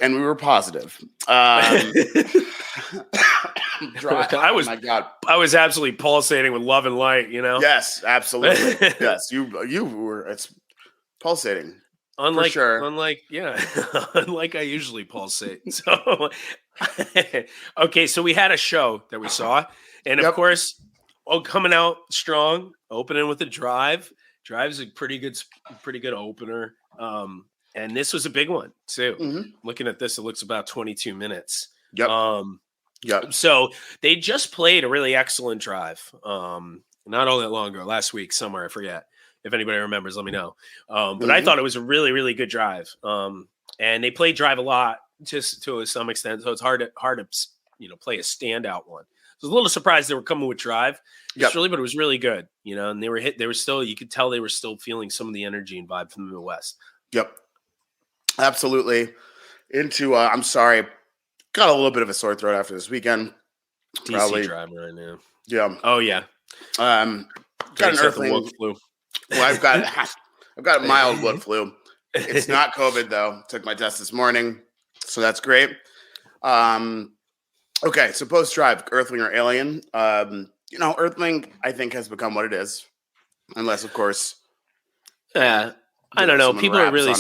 and we were positive. I was absolutely pulsating with love and light. Yes, absolutely. Yes, you were. It's pulsating. Unlike I usually pulsate. So, okay, so we had a show that we saw, and of course, coming out strong, opening with a drive. Drive's a pretty good opener. And this was a big one too. Mm-hmm. Looking at this, it looks about 22 minutes. Yep. So they just played a really excellent drive. Not all that long ago, last week somewhere, I forget. If anybody remembers, let me know. But I thought it was a really, really good drive. And they played drive a lot, just to some extent. So it's hard to play a standout one. I was a little surprised they were coming with drive, but it was really good. And they were still, you could tell they were still feeling some of the energy and vibe from the Midwest. Yep. Absolutely. I'm sorry, got a little bit of a sore throat after this weekend. DC driving right now. Yeah. Oh yeah. Got an earthling flu. Well, I've got a mild wood flu. It's not COVID though. Took my test this morning, so that's great. Okay, so post drive, Earthling or Alien. Earthling I think has become what it is, unless of course. Yeah, I don't know. People are really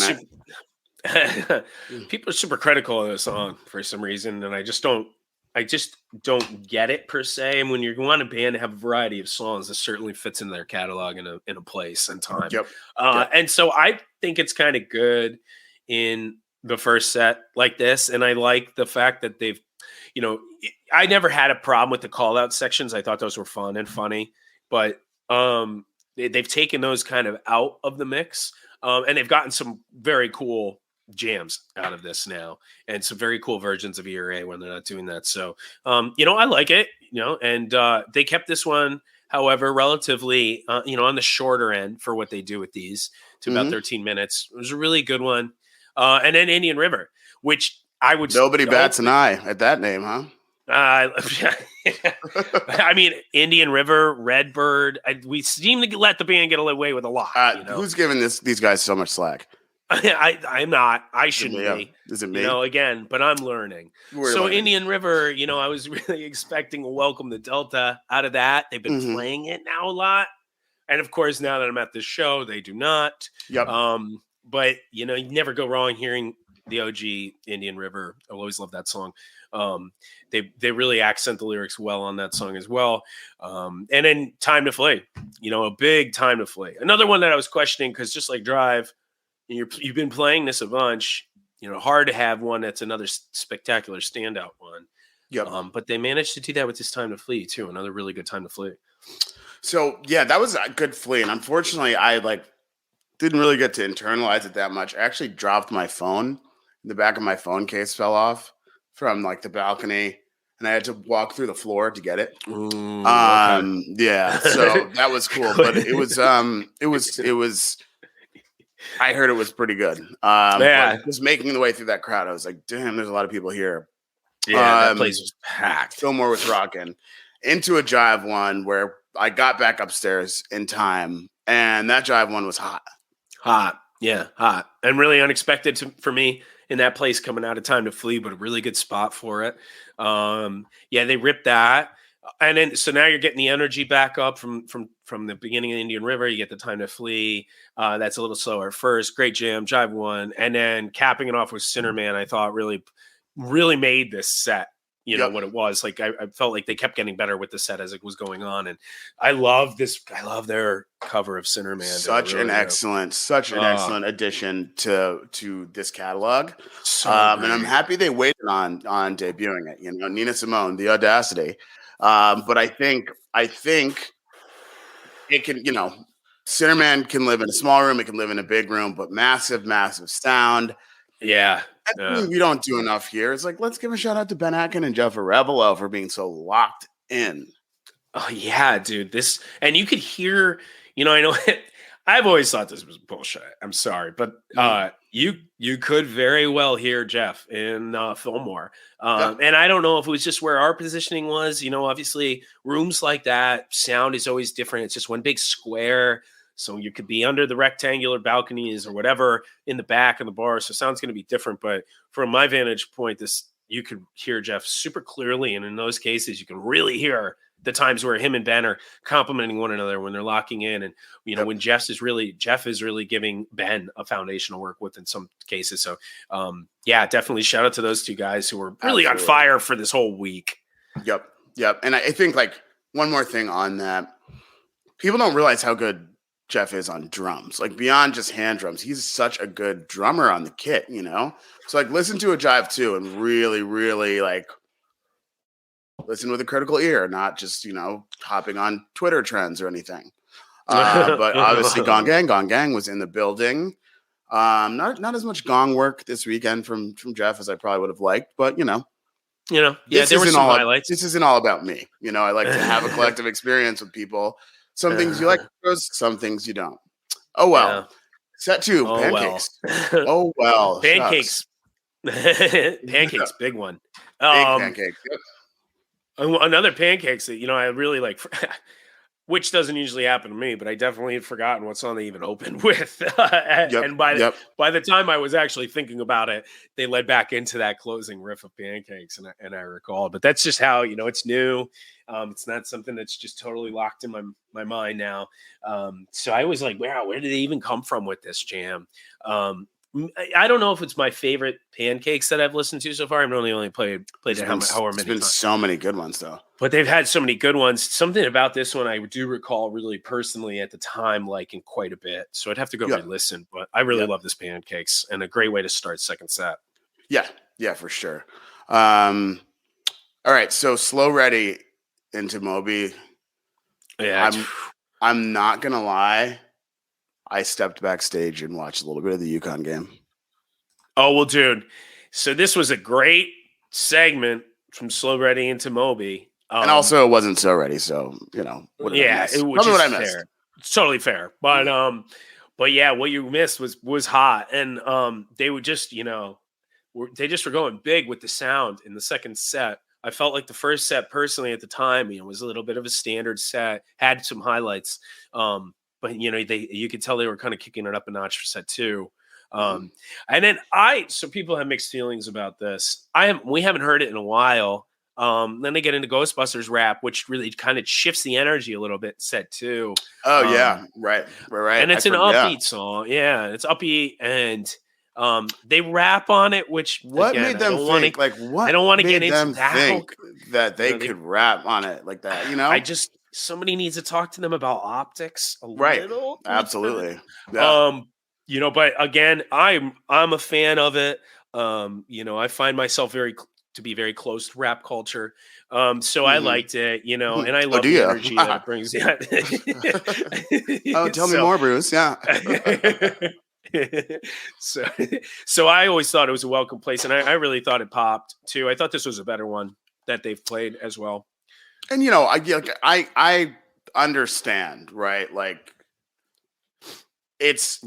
people are super critical of the song for some reason, and I just don't get it per se. And when you want a band to have a variety of songs, this certainly fits in their catalog in a place and time. Yep. And so I think it's kind of good in the first set like this, and I like the fact that they've, I never had a problem with the call out sections. I thought those were fun and funny, but they've taken those kind of out of the mix, and they've gotten some very cool jams out of this now, and some very cool versions of ERA when they're not doing that. So, I like it, and they kept this one, however, relatively, on the shorter end for what they do with these, to about 13 minutes. It was a really good one. And then Indian River, which I would... Nobody bats an eye at that name, huh? I mean, Indian River, Redbird, we seem to let the band get away with a lot. Who's giving these guys so much slack? I'm not. I shouldn't be. Is it me? Again, but I'm learning. We're learning. Indian River, I was really expecting a Welcome to Delta out of that. They've been playing it now a lot. And of course, now that I'm at this show, they do not. Yep. But, you never go wrong hearing the OG Indian River. I'll always love that song. They really accent the lyrics well on that song as well. And then Time to Flee, a big Time to Flee. Another one that I was questioning, because just like Drive, you've been playing this a bunch, hard to have one that's another spectacular standout one. Yep. But they managed to do that with this Time to Flee too. Another really good Time to Flee. So yeah, that was a good flee. And unfortunately, I didn't really get to internalize it that much. I actually dropped my phone. The back of my phone case fell off from the balcony, and I had to walk through the floor to get it. Ooh, okay. Yeah. So that was cool, but it was I heard it was pretty good. Just making the way through that crowd, I was like, damn, there's a lot of people here. Yeah, that place was packed. Fillmore was rocking. Into a jive one where I got back upstairs in time, and that jive one was hot. Yeah, hot and really unexpected for me in that place coming out of Time to Flee, but a really good spot for it. Yeah, they ripped that, and then so now you're getting the energy back up from the beginning of Indian River. You get the Time to Flee. That's a little slower first. Great jam, Jive 1, and then capping it off with Sinner Man. I thought really made this set. You know Yep. what it was like. I felt like they kept getting better with the set as it was going on, and I love this. I love their cover of Sinner Man. Such an excellent addition to this catalog. So and I'm happy they waited on debuting it. You know, Nina Simone, the audacity. But I think it can, you know, Sinnerman can live in a small room, it can live in a big room, but massive sound. Yeah. We don't do enough here. It's like, let's give a shout out to Ben Atkin and Jeff Arevalo for being so locked in. Oh yeah, dude. This, and you could hear, you know, I know I've always thought this was bullshit. I'm sorry, but you could very well hear Jeff in Fillmore. And I don't know if it was just where our positioning was. You know, obviously rooms like that, sound is always different. It's just one big square. So you could be under the rectangular balconies or whatever in the back of the bar. So sound's going to be different. But from my vantage point, you could hear Jeff super clearly. And in those cases, you can really hear the times where him and Ben are complimenting one another when they're locking in. And, you know, when Jeff is really giving Ben a foundation to work with in some cases. So, yeah, definitely shout out to those two guys who were really on fire for this whole week. Yep. And I think, like, one more thing on that. People don't realize how good Jeff is on drums, like beyond just hand drums. He's such a good drummer on the kit, you know? So like listen to a Jive 2 and really, really like listen with a critical ear, not just, you know, hopping on Twitter trends or anything. But obviously Gong Gang was in the building. Not as much gong work this weekend from Jeff as I probably would have liked, but yeah, there were some highlights. This isn't all about me. You know, I like to have a collective experience with people. Some things you like, some things you don't. Oh, well. Yeah. Set 2, pancakes. Well. Oh, well. Pancakes. Pancakes, big one. Big pancakes. Yep. Another pancakes that, you know, I really like, which doesn't usually happen to me, but I definitely had forgotten what song they even opened with. And by the time I was actually thinking about it, they led back into that closing riff of pancakes, and I recall. But that's just how, you know, it's new. It's not something that's just totally locked in my mind now. So I was like, wow, where did they even come from with this jam? I don't know if it's my favorite pancakes that I've listened to so far. I've only played it however many times. There's been so many good ones, though. But they've had so many good ones. Something about this one I do recall really personally at the time liking quite a bit. So I'd have to go re-listen. But I really love this pancakes, and a great way to start second set. Yeah, for sure. All right, so Slow Ready into Moby. Yeah, I'm not gonna lie. I stepped backstage and watched a little bit of the UConn game. Oh well, dude. So this was a great segment from Slow Ready into Moby, and also it wasn't so ready. So you know, it was what I missed. Fair. It's totally fair, but yeah, what you missed was hot, and they would just they just were going big with the sound in the second set. I felt like the first set, personally, at the time, was a little bit of a standard set, had some highlights. But, you could tell they were kind of kicking it up a notch for set 2. And then so people have mixed feelings about this. We haven't heard it in a while. Then they get into Ghostbusters rap, which really kind of shifts the energy a little bit, set 2. Oh, yeah. Right. And it's an upbeat song. Yeah, it's upbeat. And they rap on it, which what again, made them think what I don't want to get into that they could rap on it like that, somebody needs to talk to them about optics a little. Absolutely. Yeah. But again, I'm a fan of it. I find myself to be very close to rap culture. So I liked it, and I love the energy that it brings. Yeah. Tell me more, Bruce. Yeah. So I always thought it was a welcome place, and I really thought it popped too. I thought this was a better one that they've played as well. And I understand, right? Like it's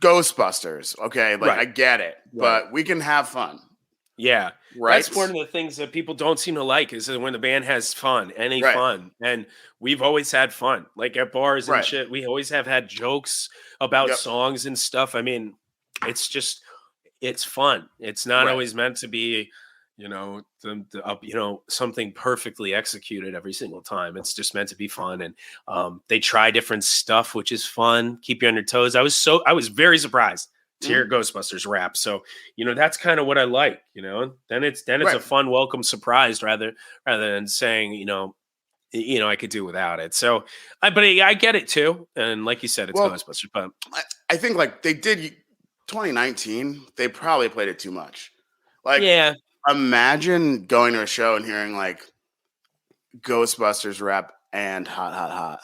Ghostbusters, okay? Like I get it, but we can have fun. Yeah. right? That's one of the things that people don't seem to like is that when the band has fun, any Right. fun. And we've always had fun. Like at bars and Right. shit, we always have had jokes about Yep. songs and stuff. I mean, it's fun. It's not Right. always meant to be, something perfectly executed every single time. It's just meant to be fun. And they try different stuff, which is fun. Keep you on your toes. I was very surprised to hear Ghostbusters rap. So, that's kind of what I like, then it's Right. a fun, welcome surprise rather than saying, I could do without it. So I get it too. And like you said, it's Ghostbusters, but I think like they did 2019, they probably played it too much. Like, yeah, imagine going to a show and hearing like Ghostbusters rap and hot, hot, hot.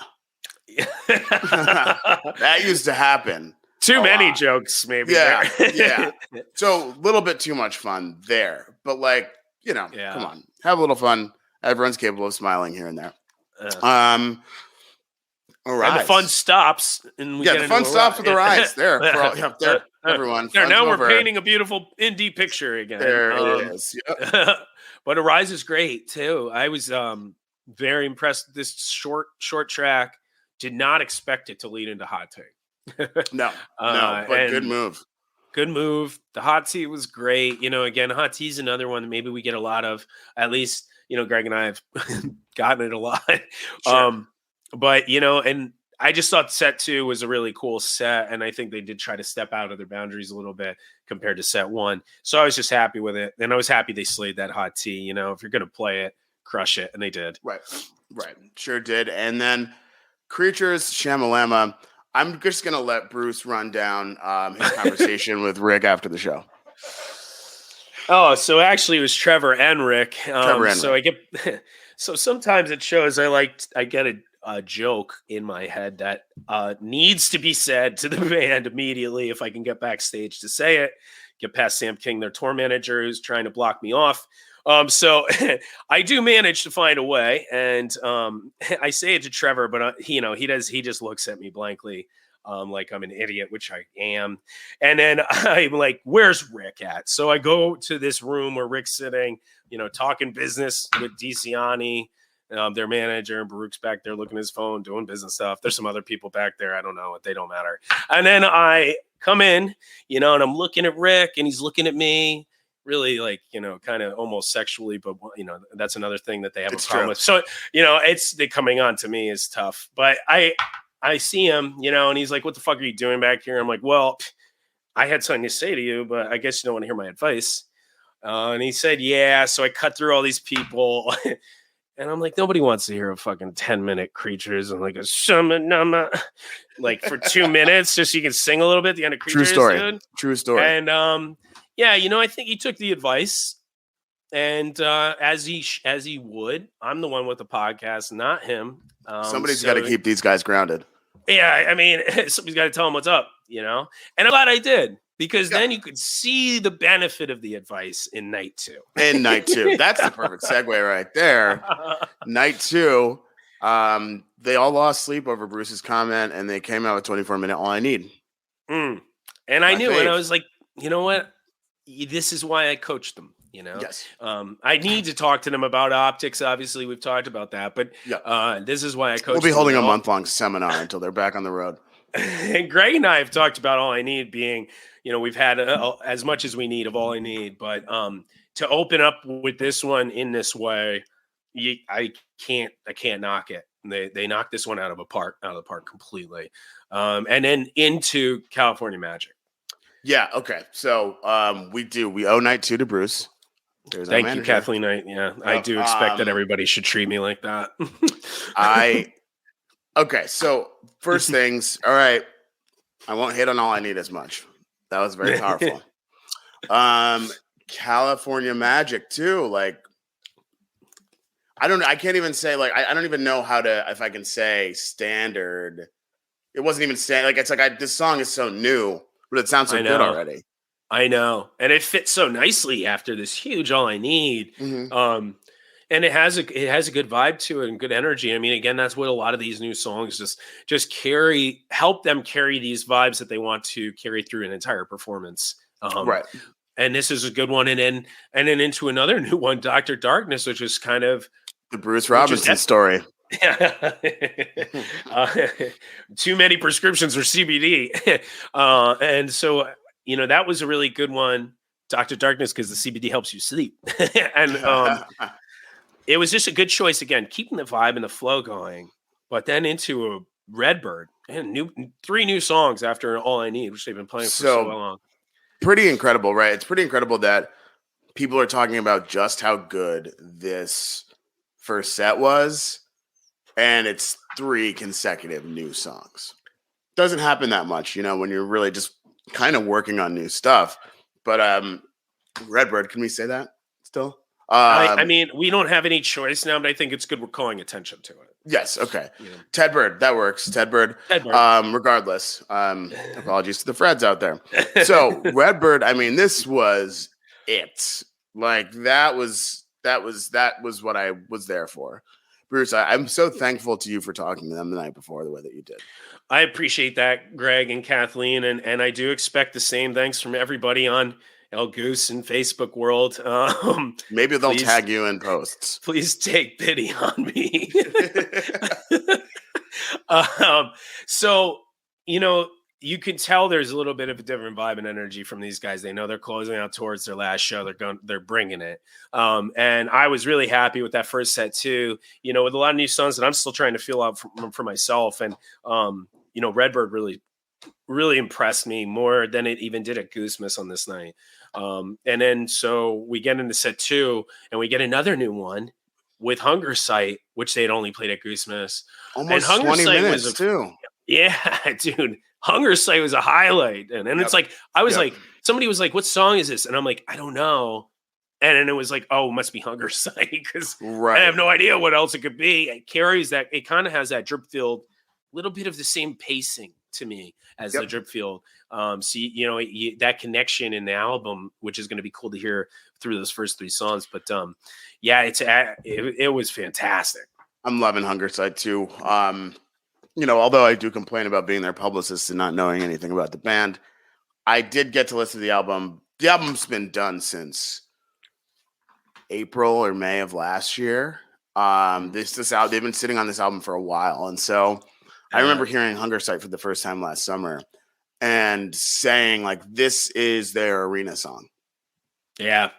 That used to happen. Too many jokes, maybe. Yeah, there. yeah. So a little bit too much fun there, but like, come on, have a little fun. Everyone's capable of smiling here and there. All right. And the fun stops, and we get the fun stops with the rise. There, there, everyone. There, now over. we're painting a beautiful indie picture again. There it is. Yep. But Arise is great too. I was very impressed with this short track. Did not expect it to lead into Hot Take. No, but good move. Good move. The Hot Tea was great. Again, Hot Tea is another one that maybe we get a lot of. At least, Greg and I have gotten it a lot. Sure. But, and I just thought set 2 was a really cool set. And I think they did try to step out of their boundaries a little bit compared to set 1. So I was just happy with it. And I was happy they slayed that Hot Tea. If you're going to play it, crush it. And they did. Right. Sure did. And then Creatures, Shamalama. I'm just going to let Bruce run down his conversation with Rick after the show. Oh, so actually it was Trevor and Rick. So Rick. So sometimes at shows I get a joke in my head that needs to be said to the band immediately if I can get backstage to say it. Get past Sam King, their tour manager, who's trying to block me off. So I do manage to find a way, and I say it to Trevor, but he just looks at me blankly, like I'm an idiot, which I am. And then I'm like, "Where's Rick at?" So I go to this room where Rick's sitting, talking business with DeCiani, their manager, and Baruch's back there looking at his phone, doing business stuff. There's some other people back there. I don't know. They don't matter. And then I come in, and I'm looking at Rick, and he's looking at me. Really, like, kind of almost sexually, but that's another thing that they have a problem with. So, they coming on to me is tough. But I see him, and he's like, "What the fuck are you doing back here?" I'm like, "Well, I had something to say to you, but I guess you don't want to hear my advice." And he said, "Yeah." So I cut through all these people, and I'm like, nobody wants to hear a fucking 10-minute Creatures and like a shamanama, like for 2 minutes, just so you can sing a little bit at the end of Creatures. True story. And yeah, I think he took the advice, and as he would. I'm the one with the podcast, not him. Somebody's got to keep these guys grounded. Yeah, I mean, somebody's got to tell him what's up, And I'm glad I did, because then you could see the benefit of the advice in night 2. In night 2, that's the perfect segue right there. Night 2, they all lost sleep over Bruce's comment, and they came out with 24-minute All I Need. And I knew, and I was like, you know what? This is why I coached them. Yes. I need to talk to them about optics. Obviously, we've talked about that, but this is why I coached them. We'll be holding a month-long seminar until they're back on the road. And Greg and I have talked about All I Need being, we've had as much as we need of All I Need, but to open up with this one in this way, I can't knock it. They knocked this one out of the park completely, and then into California Magic. Yeah. Okay. So we owe night 2 to Bruce. Thank you, Kathleen Knight. Yeah, I do expect that everybody should treat me like that. Okay. So first things. All right. I won't hit on All I Need as much. That was very powerful. California Magic too. Like, I can't even say I don't even know if I can say standard. It wasn't even standard. Like, it's like this song is so new, but it sounds so good already. I know. And it fits so helpfully after this huge All I Need. Mm-hmm. And it has a good vibe to it and good energy. I mean, again, that's what a lot of these new songs just help them carry these vibes that they want to carry through an entire performance. Right. and this is a good one. And then into another new one, Dr. Darkness, which is kind of The Bruce Robinson story. Too many prescriptions for CBD. And so, that was a really good one, Dr. Darkness, because the CBD helps you sleep. And it was just a good choice, again, keeping the vibe and the flow going, but then into a Redbird and 3 new songs after All I Need, which they've been playing for so long. Pretty incredible, right? It's pretty incredible that people are talking about just how good this first set was, and it's 3 consecutive new songs. Doesn't happen that much, when you're really just kind of working on new stuff. But Redbird, can we say that still? I mean, we don't have any choice now, but I think it's good we're calling attention to it. Yes, okay. Ted Bird, that works. Ted Bird. Regardless, apologies to the Freds out there. So Redbird, I mean, this was it. Like that was what I was there for. Bruce, I'm so thankful to you for talking to them the night before the way that you did. I appreciate that, Greg and Kathleen, and I do expect the same thanks from everybody on Goose and Facebook world. Maybe they'll tag you in posts. Please take pity on me. So, you can tell there's a little bit of a different vibe and energy from these guys. They know they're closing out towards their last show. They're bringing it. And I was really happy with that first set too, with a lot of new songs that I'm still trying to feel out for myself. And, Redbird really impressed me more than it even did at Goosemas on this night. And then so we get into set 2 and we get another new one with Hunger Sight, which they had only played at Goosemas. Almost and 20 minutes too. Yeah, dude. Hunger Sight was a highlight. And it's like, I was like, somebody was like, what song is this? And I'm like, I don't know. And then it was like, oh, it must be Hunger Sight because I have no idea what else it could be. It carries that. It kind of has that drip field, little bit of the same pacing to me as the drip field. So, that connection in the album, which is going to be cool to hear through those first 3 songs. But it was fantastic. I'm loving Hunger Sight too. Although I do complain about being their publicist and not knowing anything about the band, I did get to listen to the album. The album's been done since April or May of last year. They've been sitting on this album for a while, and so I remember hearing Hunger Sight for the first time last summer and saying, like, this is their arena song. Yeah,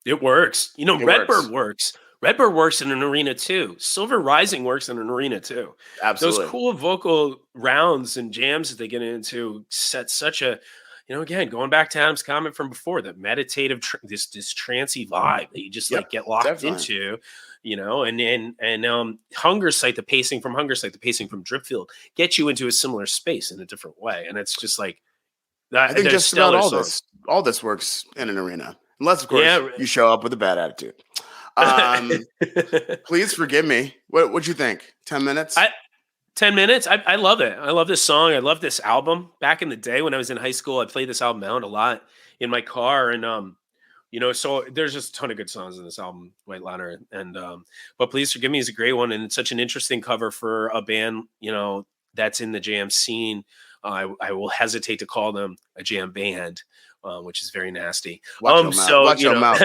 it works. Redbird works. Redbird works in an arena too. Silver Rising works in an arena too. Absolutely. Those cool vocal rounds and jams that they get into set such a, again, going back to Adam's comment from before, that meditative, this trancey vibe that you just get locked into, and Hunger Sight, the pacing from Hunger Sight, the pacing from Dripfield get you into a similar space in a different way. And it's just like that. I think just about all this works in an arena, unless of course you show up with a bad attitude. Please forgive me. What'd you think? 10 minutes? 10 minutes. I love it. I love this song. I love this album. Back in the day when I was in high school, I played this album out a lot in my car. And, so there's just a ton of good songs in this album, White Liner. And, but Please Forgive Me is a great one. And it's such an interesting cover for a band, that's in the jam scene. I will hesitate to call them a jam band. Which is very nasty. Watch your mouth.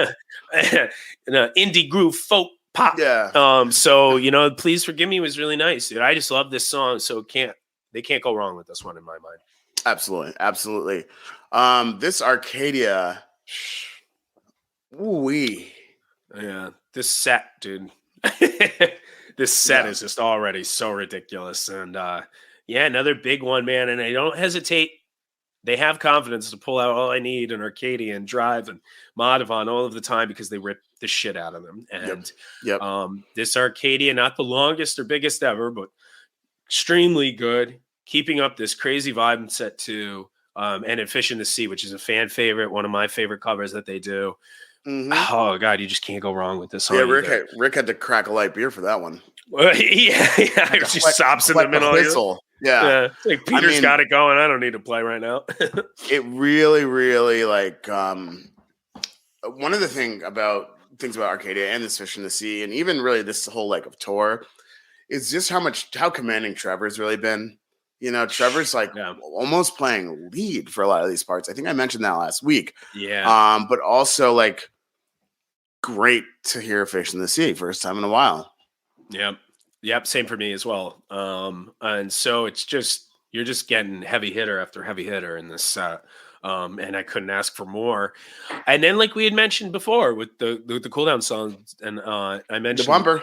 Indie groove folk pop. Yeah. Please Forgive Me was really nice, dude. I just love this song, so they can't go wrong with this one in my mind. Absolutely. This Arcadia, ooh-wee. Yeah, this set, dude. This set is just already so ridiculous, and another big one, man. And I don't hesitate. They have confidence to pull out All I Need and Arcadia and Drive and Madhavan all of the time because they rip the shit out of them. And this Arcadia, not the longest or biggest ever, but extremely good, keeping up this crazy vibe in set 2. And Efficient to See, which is a fan favorite, one of my favorite covers that they do. Mm-hmm. Oh, God, you just can't go wrong with this song. Yeah, Rick had to crack a light beer for that one. It just stops in the middle of Yeah. Like Peter's got it going. I don't need to play right now. It really, really one of the things about Arcadia and this Fish in the Sea, and even really this whole of tour, is just how commanding Trevor's really been. Trevor's like almost playing lead for a lot of these parts. I think I mentioned that last week. Yeah. But also like great to hear Fish in the Sea, first time in a while. Yep. Same for me as well. And so you're just getting heavy hitter after heavy hitter in this set. And I couldn't ask for more. And then, like we had mentioned before with the cool down songs, and I mentioned the bumper.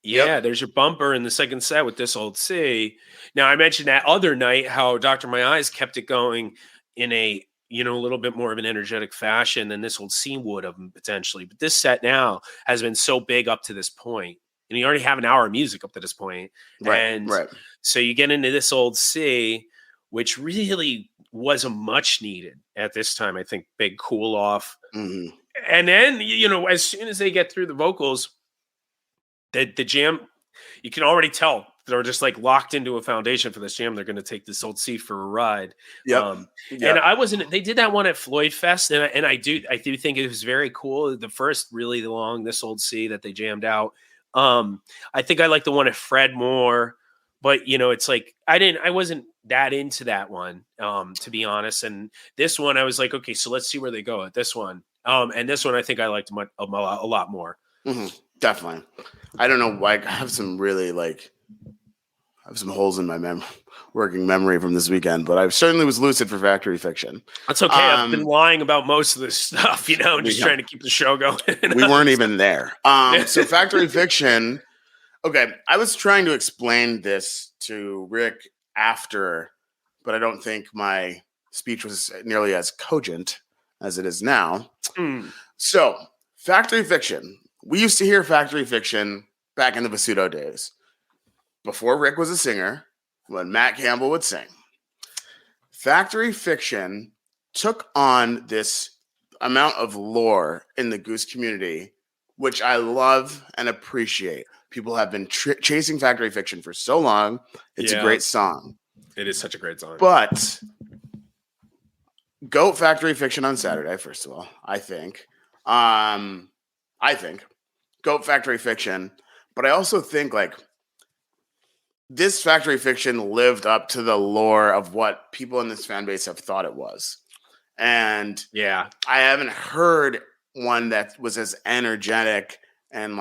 Yeah, there's your bumper in the second set with This Old Sea. Now, I mentioned that other night how Dr. My Eyes kept it going in a little bit more of an energetic fashion than This Old Sea would have potentially. But this set now has been so big up to this point, and you already have an hour of music up to this point. Right. So you get into This Old Sea, which really was a much needed at this time. I think big cool off, and then as soon as they get through the vocals. The jam, you can already tell they're just like locked into a foundation for this jam. They're going to take This Old Sea for a ride. And I wasn't. They did that one at Floyd Fest, and I do think it was very cool. The first really long This Old Sea that they jammed out. I think I like the one at Fred more, but it's like I wasn't that into that one, to be honest. And this one I was like, okay, so let's see where they go at this one. And this one I think I liked a lot more. Mm-hmm. Definitely. I don't know why I have some really I have some holes in my working memory from this weekend, but I certainly was lucid for Factory Fiction. That's okay. I've been lying about most of this stuff, just trying to keep the show going. We weren't even there. So Factory Fiction. Okay. I was trying to explain this to Rick after, but I don't think my speech was nearly as cogent as it is now. So Factory Fiction. We used to hear Factory Fiction back in the Basuto days, before Rick was a singer, when Matt Campbell would sing. Factory Fiction took on this amount of lore in the Goose community, which I love and appreciate. People have been chasing Factory Fiction for so long. It's a great song. It is such a great song. But go Factory Fiction on Saturday, first of all, I think. Goat Factory Fiction, but I also think this Factory Fiction lived up to the lore of what people in this fan base have thought it was. And I haven't heard one that was as energetic and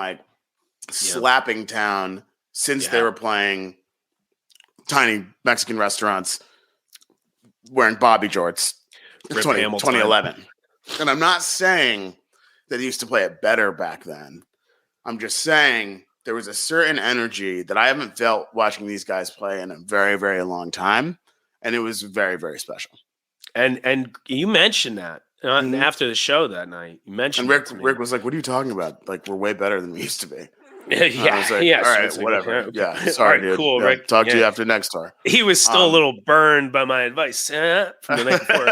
slapping town since they were playing tiny Mexican restaurants wearing Bobby jorts in 2011. And I'm not saying that they used to play it better back then. I'm just saying there was a certain energy that I haven't felt watching these guys play in a very, very long time. And it was very, very special. And you mentioned that after the show that night. You mentioned and Rick was like, what are you talking about? We're way better than we used to be. I was like, all right, whatever. Okay. Yeah, sorry, dude. Cool, Rick. Talk to you after next tour. He was still a little burned by my advice from the night before.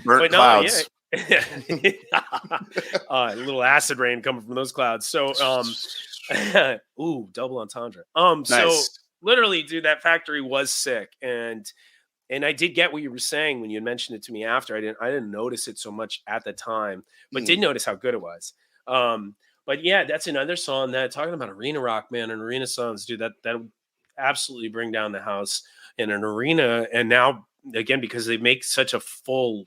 Burnt clouds. A little acid rain coming from those clouds. So, double entendre. Nice. So literally, dude, that factory was sick, and I did get what you were saying when you mentioned it to me after. I didn't notice it so much at the time, but did notice how good it was. But yeah, that's another song that talking about arena rock, man, and arena songs, dude. That absolutely bring down the house in an arena, and now again because they make such a full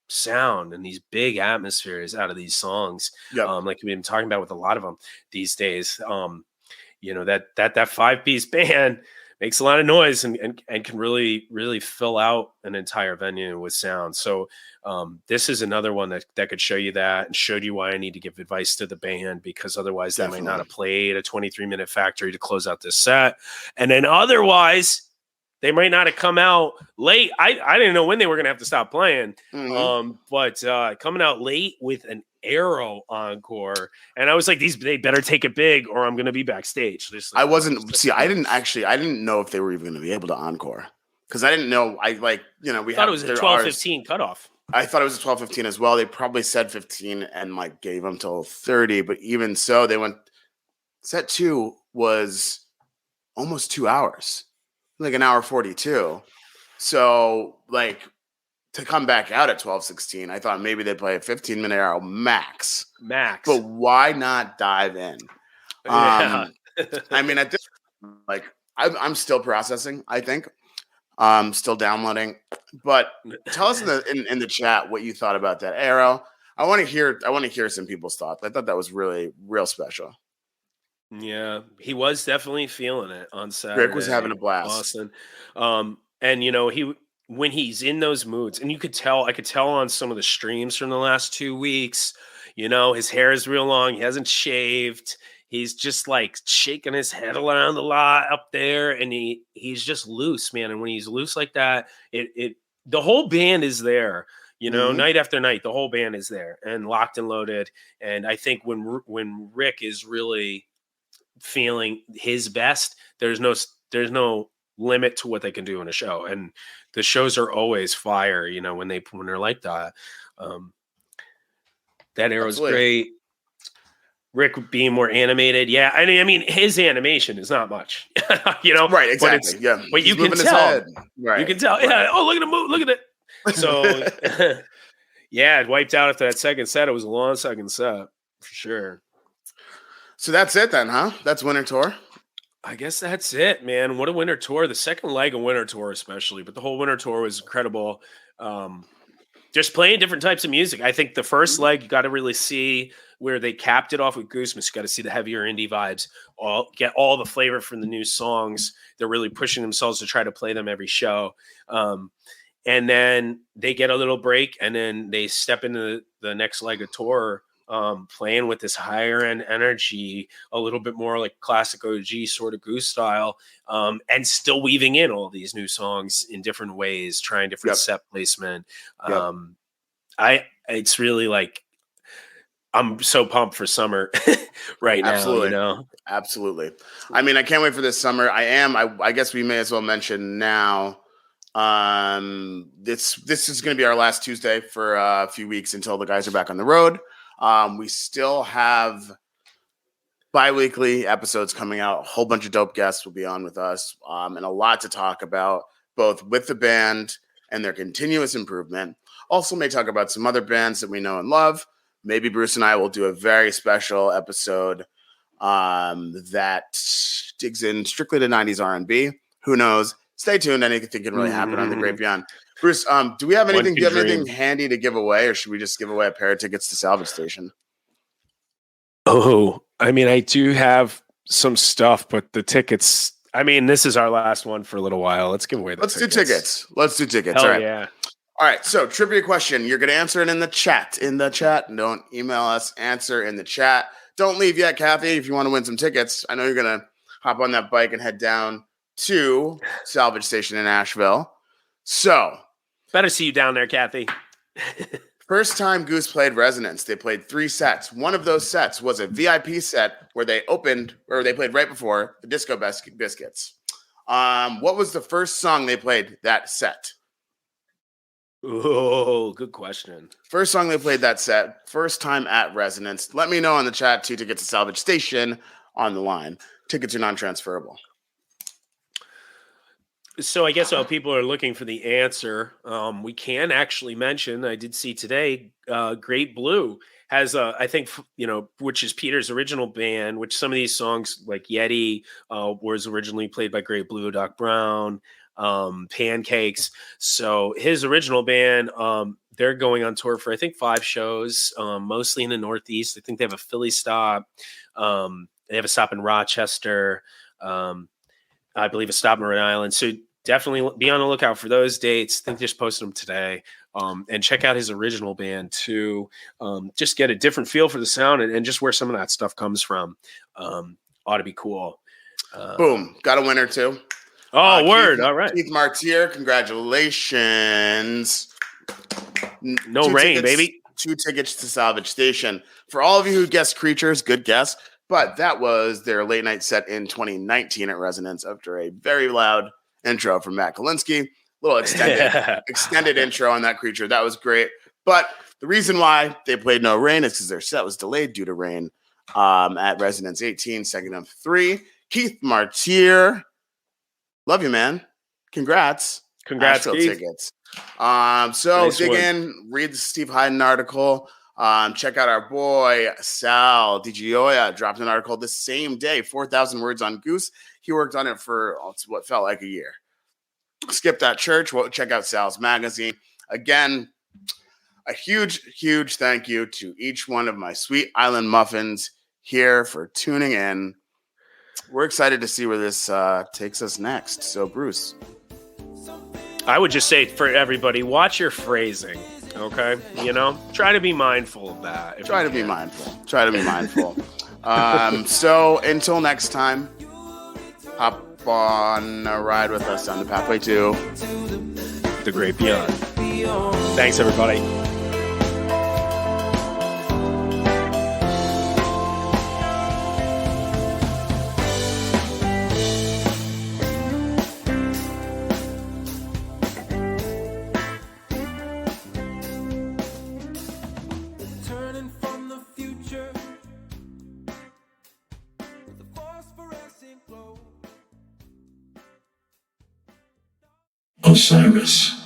sound and these big atmospheres out of these songs, like we've been talking about with a lot of them these days. That 5-piece band makes a lot of noise and can really, really fill out an entire venue with sound. So this is another one that could show you that and showed you why I need to give advice to the band, because otherwise they might not have played a 23-minute factory to close out this set. And then otherwise they might not have come out late. I didn't know when they were going to have to stop playing. But coming out late with an Arrow encore, and I was like, they better take it big or I'm going to be backstage. I didn't know if they were even going to be able to encore, because I didn't know. We thought it was a 12:15 cutoff. I thought it was a 12:15 as well. They probably said 15 and gave them till 30, but even so, they went. Set 2 was almost 2 hours. An hour 42. So to come back out at 12:16, I thought maybe they'd play a 15-minute Arrow max. But why not dive in? I mean, at this, I I'm still processing. I think still downloading. But tell us in the chat what you thought about that arrow. I want to hear some people's thoughts. I thought that was really real special. Yeah, he was definitely feeling it on Saturday. Rick was having a blast. Austin. And when he's in those moods, and I could tell on some of the streams from the last 2 weeks, his hair is real long. He hasn't shaved. He's just like shaking his head around a lot up there, and he's just loose, man. And when he's loose like that, the whole band is there. Night after night, the whole band is there and locked and loaded. And I think when Rick is really feeling his best, there's no limit to what they can do in a show, and the shows are always fire. When they're like that. That arrow's great. Rick being more animated, yeah. I mean, his animation is not much, Right, exactly. But you can tell. Right. You can tell. Right. Yeah. Oh, look at him move. Look at it. So, yeah, it wiped out after that second set. It was a long second set for sure. So that's it then, huh? That's Winter Tour? I guess that's it, man. What a Winter Tour. The second leg of Winter Tour especially, but the whole Winter Tour was incredible. Just playing different types of music. I think the first leg, you got to really see where they capped it off with Goose. You got to see the heavier indie vibes, get all the flavor from the new songs. They're really pushing themselves to try to play them every show. And then they get a little break, and then they step into the next leg of tour, playing with this higher end energy, a little bit more like classic OG sort of Goose style, and still weaving in all these new songs in different ways, trying different set placement. It's really like, I'm so pumped for summer right now. Absolutely. I mean, I can't wait for this summer. I guess we may as well mention now. This is going to be our last Tuesday for a few weeks until the guys are back on the road. We still have bi-weekly episodes coming out. A whole bunch of dope guests will be on with us, and a lot to talk about, both with the band and their continuous improvement. Also may talk about some other bands that we know and love. Maybe Bruce and I will do a very special episode that digs in strictly to 90s R&B. Who knows? Stay tuned. Anything can really happen on the Great Beyond. Bruce, do we have anything? Do you have anything handy to give away, or should we just give away a pair of tickets to Salvage Station? Oh, I mean, I do have some stuff, but the tickets. I mean, this is our last one for a little while. Let's give away the tickets. Let's do tickets. Hell all right. Yeah. All right. So, trivia question. You're going to answer it in the chat. Don't email us. Answer in the chat. Don't leave yet, Kathy, if you want to win some tickets. I know you're going to hop on that bike and head down to Salvage Station in Asheville. So, better see you down there, Kathy. First time Goose played Resonance, they played 3 sets. One of those sets was a VIP set where they played right before the Disco Biscuits. What was the first song they played that set? Oh, good question. First song they played that set, first time at Resonance. Let me know in the chat too to get to Salvage Station on the line. Tickets are non-transferable. So I guess while people are looking for the answer, we can actually mention, I did see today, Great Blue has, I think, which is Peter's original band, which some of these songs like Yeti was originally played by Great Blue, Doc Brown, Pancakes. So his original band, they're going on tour for, I think, 5 shows, mostly in the Northeast. I think they have a Philly stop. They have a stop in Rochester. I believe a stop in Rhode Island. So definitely be on the lookout for those dates. I think they just posted them today. And check out his original band too. Just get a different feel for the sound and just where some of that stuff comes from. Ought to be cool. Boom. Got a winner too. Oh, word. All right. Keith Martier, congratulations. No rain, baby. 2 tickets to Salvage Station. For all of you who guessed Creatures, good guess. But that was their late night set in 2019 at Resonance after a very loud intro from Matt Kalinsky. Little extended intro on that Creature. That was great. But the reason why they played No Rain is because their set was delayed due to rain at Resonance 18, second of 3. Keith Martier. Love you, man. Congrats. Congrats, Keith. Tickets. So nice dig in, read the Steve Hyden article. Check out our boy Sal DiGioia dropped an article the same day, 4,000 words on Goose. He worked on it for what felt like a year. Skip that church. Well, check out Sal's magazine. Again, a huge thank you to each one of my Sweet Island Muffins here for tuning in. We're excited to see where this takes us next. So, Bruce. I would just say for everybody, watch your phrasing, okay? Try to be mindful of that. Try to be mindful. So, until next time, hop on a ride with us on the pathway to the great beyond. Thanks, everybody. Osiris.